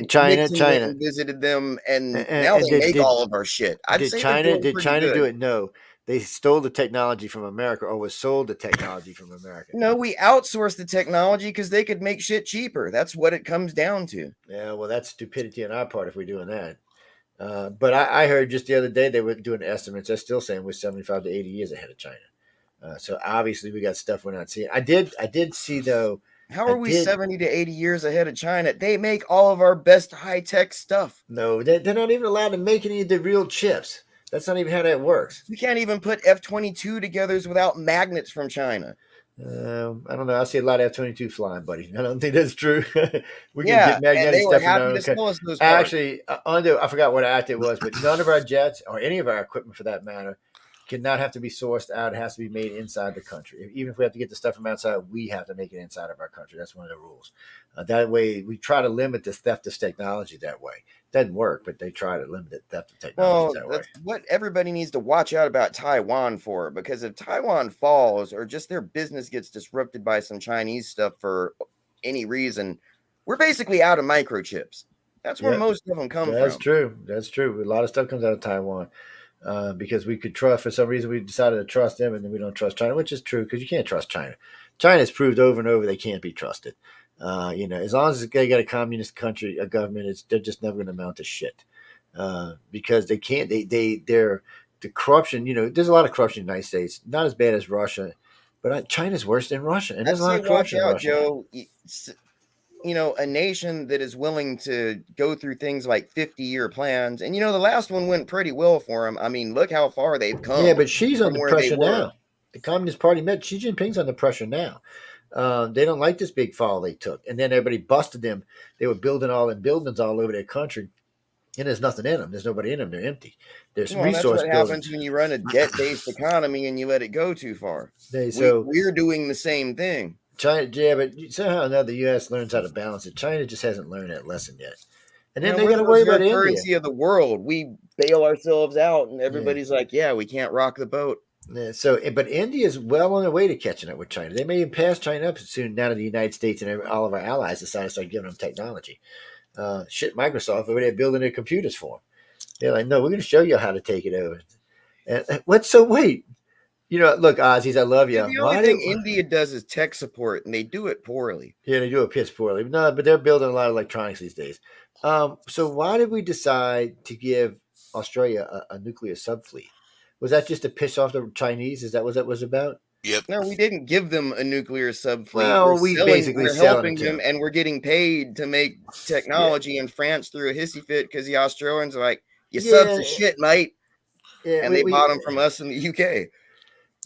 China and visited them, and now they make all of our shit. Did China do it? No. They stole the technology from America or was sold the technology from America. No, we outsourced the technology because they could make shit cheaper. That's what it comes down to. Yeah, well, that's stupidity on our part if we're doing that. But I heard just the other day they were doing estimates. They're still saying we're 75 to 80 years ahead of China. So obviously we got stuff we're not seeing. I did see, though. How are we 70 to 80 years ahead of China? They make all of our best high-tech stuff. No, they're not even allowed to make any of the real chips. That's not even how that works. You can't even put F-22 togethers without magnets from China. I don't know. I see a lot of F-22 flying, buddy. I don't think that's true. We can get magnetic stuff. Happy to sell us those parts. Actually, I forgot what act it was, but none of our jets or any of our equipment for that matter cannot have to be sourced out. It has to be made inside the country. Even if we have to get the stuff from outside, we have to make it inside of our country. That's one of the rules. That way, we try to limit the theft of technology that way. Doesn't work, but they try to limit the theft of technology that way. That's what everybody needs to watch out about Taiwan for, because if Taiwan falls or just their business gets disrupted by some Chinese stuff for any reason, we're basically out of microchips. That's where most of them come from. That's true. That's true. A lot of stuff comes out of Taiwan because we could trust, for some reason, we decided to trust them and then we don't trust China, which is true because you can't trust China. China's proved over and over they can't be trusted. As long as they got a communist country, a government, they're just never going to amount to shit because they can't. They're the corruption. There's a lot of corruption in the United States, not as bad as Russia, but China's worse than Russia. And there's a lot of corruption. Watch out, Joe. A nation that is willing to go through things like 50-year plans, and the last one went pretty well for them. I mean, look how far they've come. Yeah, but she's under pressure now. The Communist Party met Xi Jinping's under pressure now. They don't like this big fall they took. And then everybody busted them. They were building all in buildings all over their country. and there's nothing in them. There's nobody in them. They're empty. There's Well, that's resource what building. happens when you run a debt-based economy and you let it go too far. So We're doing the same thing. China, yeah, but somehow or another, the U.S. learns how to balance it. China just hasn't learned that lesson yet. And then they got to worry about India. Currency of the world. We bail ourselves out, and everybody's like, "Yeah, we can't rock the boat." Yeah, so, but India is well on their way to catching up with China. They may even pass China up soon now that the United States and all of our allies decide to start giving them technology. Microsoft over there building their computers for them. They're like, no, we're going to show you how to take it over. And wait, look, Aussies, I love you. The only thing India does is tech support, and they do it poorly. Yeah, they do it piss poorly. No, but they're building a lot of electronics these days. So why did we decide to give Australia a nuclear subfleet? Was that just to piss off the Chinese? Is that what that was about? Yep. No, we didn't give them a nuclear subfleet. Well, we're helping them, and we're getting paid to make technology in France through a hissy fit because the Australians are like, "You subs are shit, mate," and they bought them from us in the UK.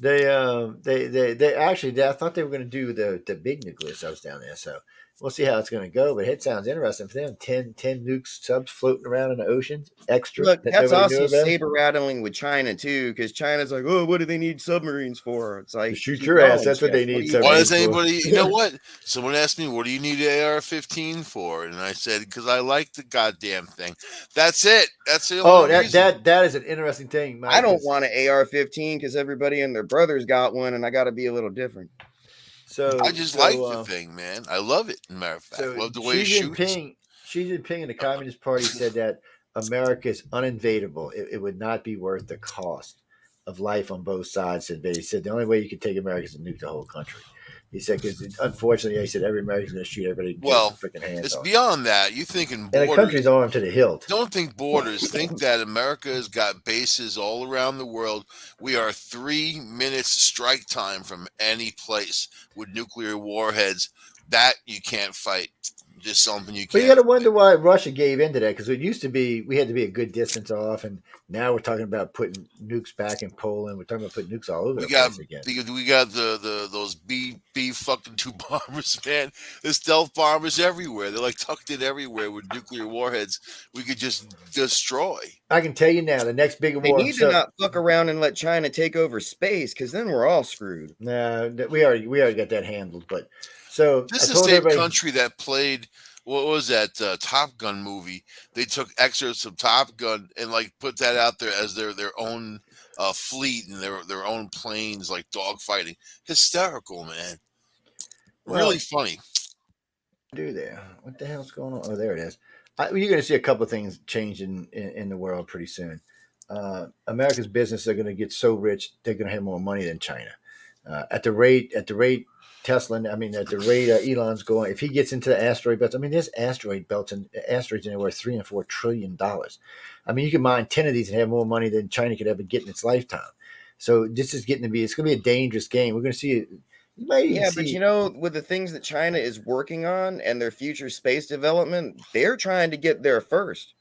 They actually, I thought they were going to do the big nuclear subs down there. So we'll see how it's going to go. But it sounds interesting for them. 10 nukes subs floating around in the ocean. Extra. Look, that's also saber rattling with China too, because China's like, "Oh, what do they need submarines for?" It's like, shoot your ass. That's what they need. Why does anybody? You know what? Someone asked me, "What do you need AR-15 for?" And I said, "Because I like the goddamn thing." That's it. That's the only reason. That is an interesting thing. Mike. I don't want an AR-15 because everybody and their brothers got one, and I got to be a little different. So I just like the thing, man. I love it. Matter of fact, I love the way it shoots. Xi Jinping and the Communist Party said that America is uninvadable. It would not be worth the cost of life on both sides. He said the only way you could take America is to nuke the whole country. He said, because unfortunately, he said every American's going to shoot everybody. Well, freaking hands it's off. Beyond that. You thinking borders? And the country's armed to the hilt. Don't think borders. Think that America has got bases all around the world. We are 3 minutes strike time from any place with nuclear warheads. That you can't fight. Just something you can't. But you got to wonder why Russia gave into that, because it used to be we had to be a good distance off, and now we're talking about putting nukes back in Poland. We're talking about putting nukes all over the place again. We got those B fucking 2 bombers, man. There's stealth bombers everywhere. They're like tucked in everywhere with nuclear warheads. We could just destroy. I can tell you now, the next big war. They need to not fuck around and let China take over space, because then we're all screwed. No, we already got that handled. But so this is the same country that played. What was that Top Gun movie? They took excerpts of Top Gun and like put that out there as their own fleet and their own planes, like dogfighting. Hysterical, man. Really funny. Do there? What the hell's going on? Oh, there it is. You're going to see a couple of things change in the world pretty soon. America's businesses are going to get so rich they're going to have more money than China. At the rate Tesla, at the rate Elon's going, if he gets into the asteroid belts, there's asteroid belts and asteroids in there worth $3 and $4 trillion. You can mine 10 of these and have more money than China could ever get in its lifetime. So this is it's going to be a dangerous game. We're going to see it. But with the things that China is working on and their future space development, they're trying to get there first.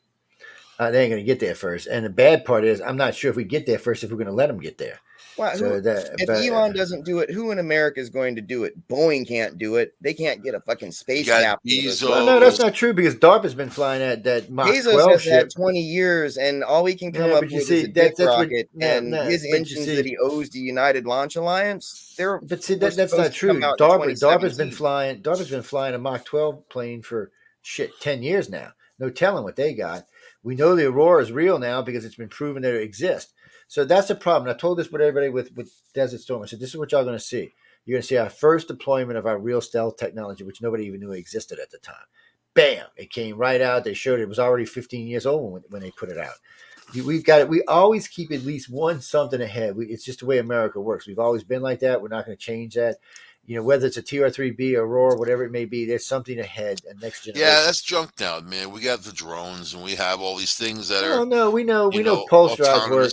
They ain't going to get there first. And the bad part is, I'm not sure if we get there first, if we're going to let them get there. Well, if Elon doesn't do it, who in America is going to do it? Boeing can't do it. They can't get a fucking space capital. No, that's not true, because DARPA's been flying that Mach 12 has ship. had 20 years, and all we can come up with is a dick rocket. His engines that he owes to United Launch Alliance, that's not true. DARPA's been flying a Mach 12 plane for 10 years now. No telling what they got. We know the Aurora is real now because it's been proven that it exists. So that's the problem. I told this with everybody with Desert Storm. I said, this is what y'all going to see. You're going to see our first deployment of our real stealth technology, which nobody even knew existed at the time. Bam! It came right out. They showed it was already 15 years old when they put it out. We've got it. We always keep at least one something ahead. It's just the way America works. We've always been like that. We're not going to change that. Whether it's a TR-3B, Aurora, whatever it may be, there's something ahead. Next generation. Yeah, that's junk now, man. We got the drones and we have all these things that are. No, we know pulse drives work.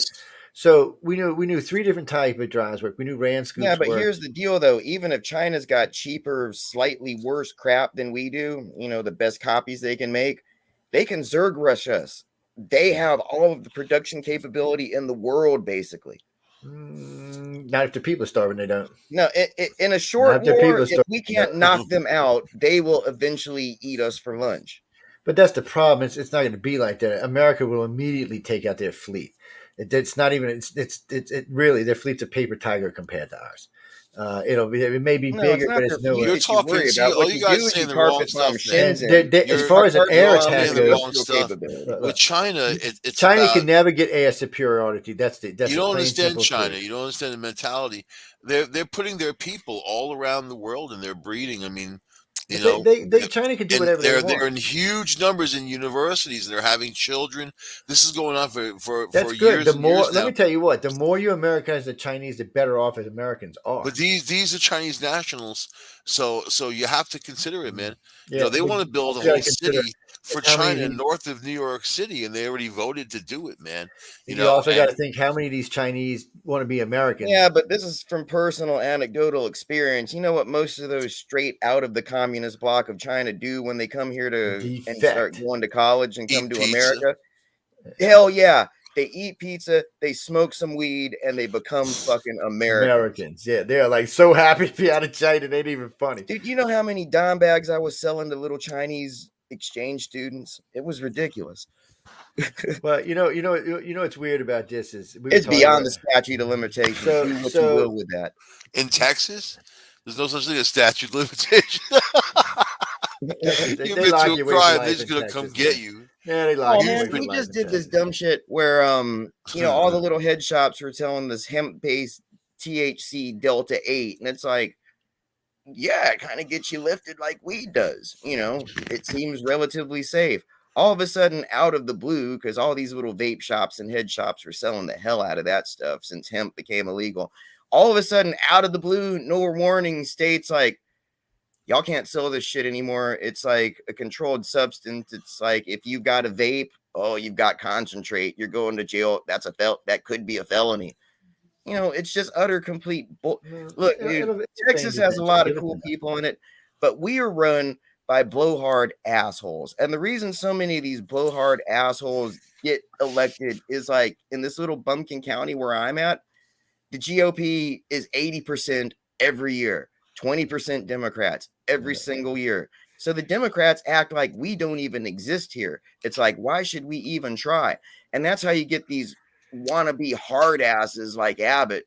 So we knew 3 different types of drives work. We knew RAN scoops. Yeah, but here's the deal, though. Even if China's got cheaper, slightly worse crap than we do, the best copies they can make, they can Zerg rush us. They have all of the production capability in the world, basically. Not if the people are starving, they don't. No, in a short war, if we can't knock them out, they will eventually eat us for lunch. But that's the problem. It's not going to be like that. America will immediately take out their fleet. It's not even. It really their fleet's a paper tiger compared to ours. It may be No, it's bigger, not but their it's fleet nowhere. You're that you talking. worry See, about. all What you you do guys is you saying the wrong carpet bomb stuff, man. Shenzhen. As You're far as an air you're attack saying the goes, wrong Industrial stuff. capability. With China, it's China about. can never get air superiority. That's You a don't plain understand simple China. truth. You don't understand the mentality. They're putting their people all around the world, and they're breeding. I mean, you know, China can do and whatever they they're want. in huge numbers in universities, and they're having children. This is going on for That's good. years and years Let now. me tell you what, the more you Americanize the Chinese, the better off as Americans are. But these are Chinese nationals, so you have to consider it, man. You Yeah, know, they want to build a you gotta whole consider city for how many of China these, north of New York City, and they already voted to do it, man. You you know, also got and to think how many of these Chinese want to be Americans. Yeah, but this is from personal anecdotal experience. You know what most of those straight out of the communist bloc of China do when they come here and start Defect. going to college and come eat to pizza. America? Hell yeah. They eat pizza, they smoke some weed, and they become fucking Americans. Yeah, they're like so happy to be out of China. They ain't even funny. Dude, you know how many dime bags I was selling to little Chinese exchange students? It was ridiculous. Well, what's weird about this is It's beyond the statute of limitations. So- Do what so- you will with that. In Texas, there's no such thing as statute of limitation. You admit to a crime, they're just gonna come get you. Yeah, they lock Oh you away man, for we life just in did this Texas. dumb shit where all the little head shops were selling this hemp-based THC Delta 8, and it's like, yeah, it kind of gets you lifted like weed does. It seems relatively safe. All of a sudden, out of the blue, because all these little vape shops and head shops were selling the hell out of that stuff since hemp became illegal. All of a sudden, out of the blue, no warning, states like, y'all can't sell this shit anymore. It's like a controlled substance. It's like if you got a vape, oh, you've got concentrate. You're going to jail. That could be a felony. It's just utter complete Look, dude, Texas has a lot of cool people in it, but we are run by blowhard assholes. And the reason so many of these blowhard assholes get elected is like in this little bumpkin county where I'm at, the GOP is 80% every year, 20% Democrats every single year. So the Democrats act like we don't even exist here. It's like, why should we even try? And that's how you get these wannabe hard asses like Abbott,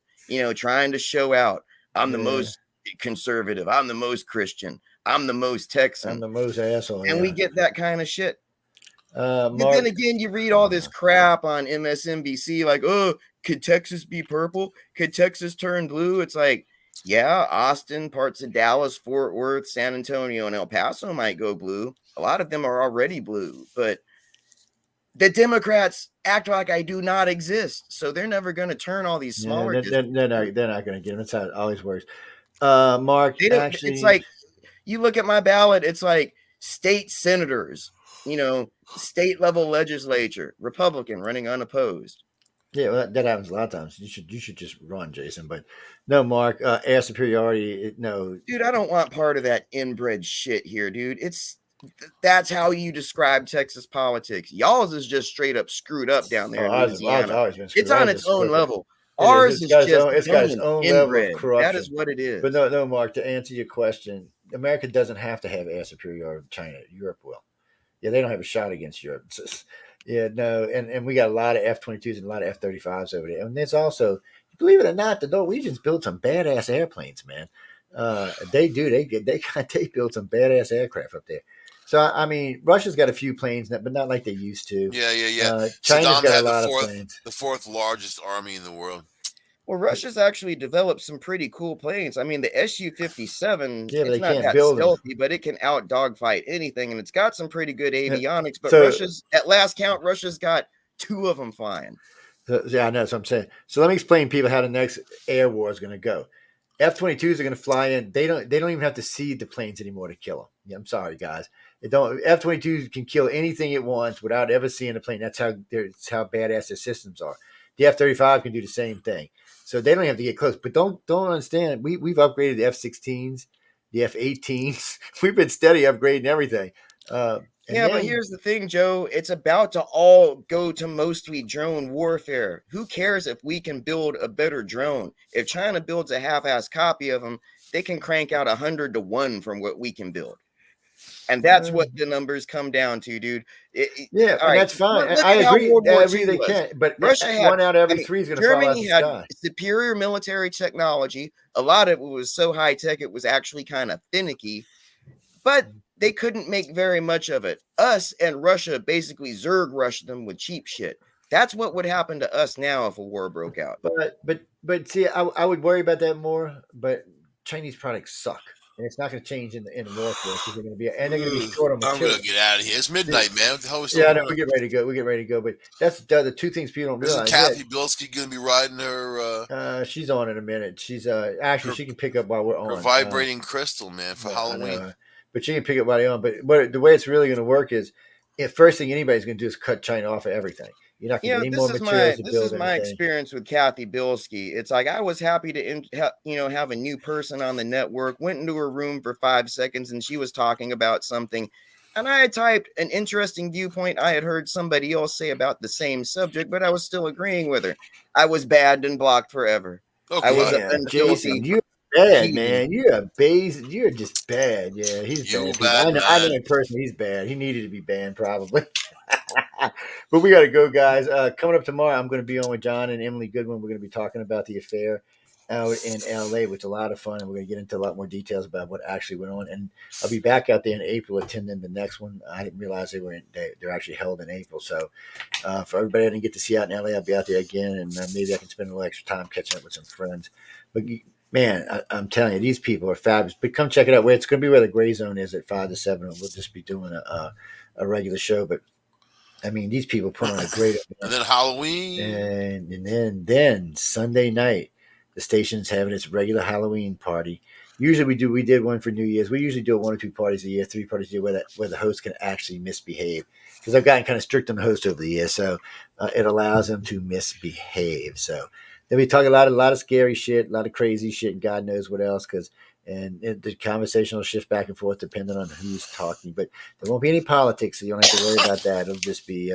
trying to show out. I'm the most conservative. I'm the most Christian. I'm the most Texan. I'm the most asshole. And we get that kind of shit. Mark, But then again, you read all this crap on MSNBC, like, oh, could Texas be purple? Could Texas turn blue? It's like, yeah, Austin, parts of Dallas, Fort Worth, San Antonio, and El Paso might go blue. A lot of them are already blue, but the Democrats act like I do not exist. So they're never going to turn all these smaller. They're not going to get them. That's how it always works. Mark, it's like, you look at my ballot, it's like state senators, state level legislature, Republican running unopposed. Yeah, well, that happens a lot of times. You should just run, Jason. But no, Mark, air superiority. No, dude, I don't want part of that inbred shit here, dude. That's how you describe Texas politics. Y'all's is just straight up screwed up down there in Louisiana. It's on its own level. Ours is just it's got its own level of corruption. That is what it is. But no, Mark. To answer your question, America doesn't have to have air superiority. China, Europe will. Yeah, they don't have a shot against Europe. Yeah, no, and we got a lot of F-22s and a lot of F-35s over there. And there's also, believe it or not, the Norwegians build some badass airplanes, man. They do. They build some badass aircraft up there. So I mean, Russia's got a few planes, but not like they used to. Yeah. China's Saddam got had a lot of planes. The fourth largest army in the world. Well, Russia's actually developed some pretty cool planes. I mean, the Su-57, it's not that stealthy, but it can out dogfight anything, and it's got some pretty good avionics. But at last count, Russia's got 2 of them flying. Yeah, I know. That's what I'm saying. So let me explain to people how the next air war is going to go. F-22s are going to fly in. They don't even have to see the planes anymore to kill them. Yeah, I'm sorry, guys. F-22s can kill anything it wants without ever seeing the plane. That's how badass their systems are. The F-35 can do the same thing. So they don't have to get close. But don't understand. We've upgraded the F-16s, the F-18s. We've been steady upgrading everything. But here's the thing, Joe. It's about to all go to mostly drone warfare. Who cares if we can build a better drone? If China builds a half-ass copy of them, they can crank out 100 to 1 from what we can build. And that's what the numbers come down to, dude. Yeah, all and right, that's fine. look I at how agree. World I War agree II they was. can't, but Russia had, one out of every three is going to fall out of Germany the had sky. superior military technology. A lot of it was so high tech, it was actually kind of finicky, but they couldn't make very much of it. Us and Russia basically Zerg rushed them with cheap shit. That's what would happen to us now if a war broke out. But see, I would worry about that more. But Chinese products suck, and it's not going to change in the warfare because they're going to be short on I'm material. gonna get out of here. It's midnight, man. What the hell are we still Yeah, I know. doing? We get ready to go. We get ready to go. But that's the two things people don't Isn't realize. Kathy Bilski gonna be riding her She's on in a minute. She's actually she can pick up while we're on. her vibrating crystal, man, for Halloween? But she can pick up while they're on. But the way it's really going to work is, if first thing anybody's going to do is cut China off of everything. You're not going to get any more materials to build anything. This is my experience with Kathy Bilski. It's like I was happy to have a new person on the network. Went into her room for 5 seconds and she was talking about something. And I had typed an interesting viewpoint I had heard somebody else say about the same subject, but I was still agreeing with her. I was banned and blocked forever. Okay. I was Jason, you're bad, man. You're just bad. Yeah, he's bad. I know him personally. He's bad. He needed to be banned, probably. But we got to go, guys. Coming up tomorrow, I'm going to be on with John and Emily Goodwin. We're going to be talking about the affair out in LA, which is a lot of fun. And we're going to get into a lot more details about what actually went on. And I'll be back out there in April attending the next one. I didn't realize they're actually held in April. So for everybody I didn't get to see out in LA, I'll be out there again. And maybe I can spend a little extra time catching up with some friends. But man, I'm telling you, these people are fabulous. But come check it out. It's going to be where the Gray Zone is at 5 to 7. And we'll just be doing a regular show. But I mean, these people put on a great event. And then Halloween. And then Sunday night, the station's having its regular Halloween party. Usually we did one for New Year's. We usually do 1 or 2 parties a year, 3 parties a year where the host can actually misbehave. Because I've gotten kind of strict on the host over the years, so it allows them to misbehave. So then we talk a lot of scary shit, a lot of crazy shit, and God knows what else. The conversation will shift back and forth depending on who's talking. But there won't be any politics, so you don't have to worry about that. It'll just be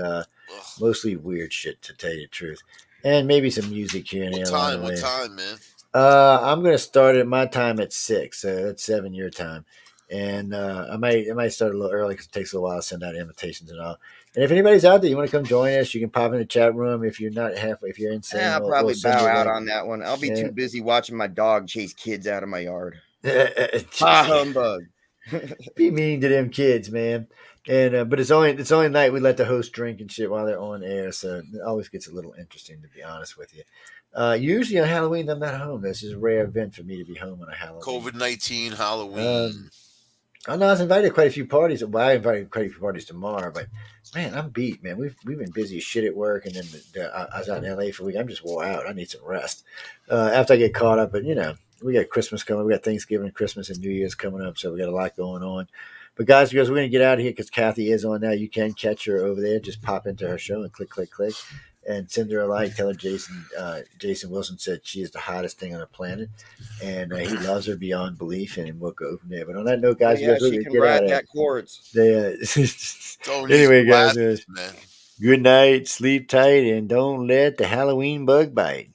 mostly weird shit, to tell you the truth. And maybe some music here and there. What time, man? I'm going to start at my time at 6, so that's 7 your time. And I might start a little early because it takes a little while to send out invitations and all. And if anybody's out there, you want to come join us, you can pop in the chat room. If you're not if you're insane, I'll probably bow out on that one. I'll be too busy watching my dog chase kids out of my yard. Humbug. Be mean to them kids, man. And but it's only night we let the host drink and shit while they're on air, so it always gets a little interesting, to be honest with you. Usually on Halloween I'm not home. This is a rare event for me to be home on a Halloween. COVID-19 Halloween. I know I was invited to quite a few parties. Well, I invited quite a few parties tomorrow, but man, I'm beat, man. We've been busy as shit at work, and then I was out in LA for a week. I'm just wore out. I need some rest after I get caught up. But we got Christmas coming. We got Thanksgiving, Christmas, and New Year's coming up, so we got a lot going on. But guys, we're going to get out of here because Kathy is on now. You can catch her over there. Just pop into her show and click, and send her a like. Tell her Jason Wilson said she is the hottest thing on the planet, and he loves her beyond belief, and we'll go from there. But on that note, guys, she can ride that quartz. Anyway, guys, good night, sleep tight, and don't let the Halloween bug bite.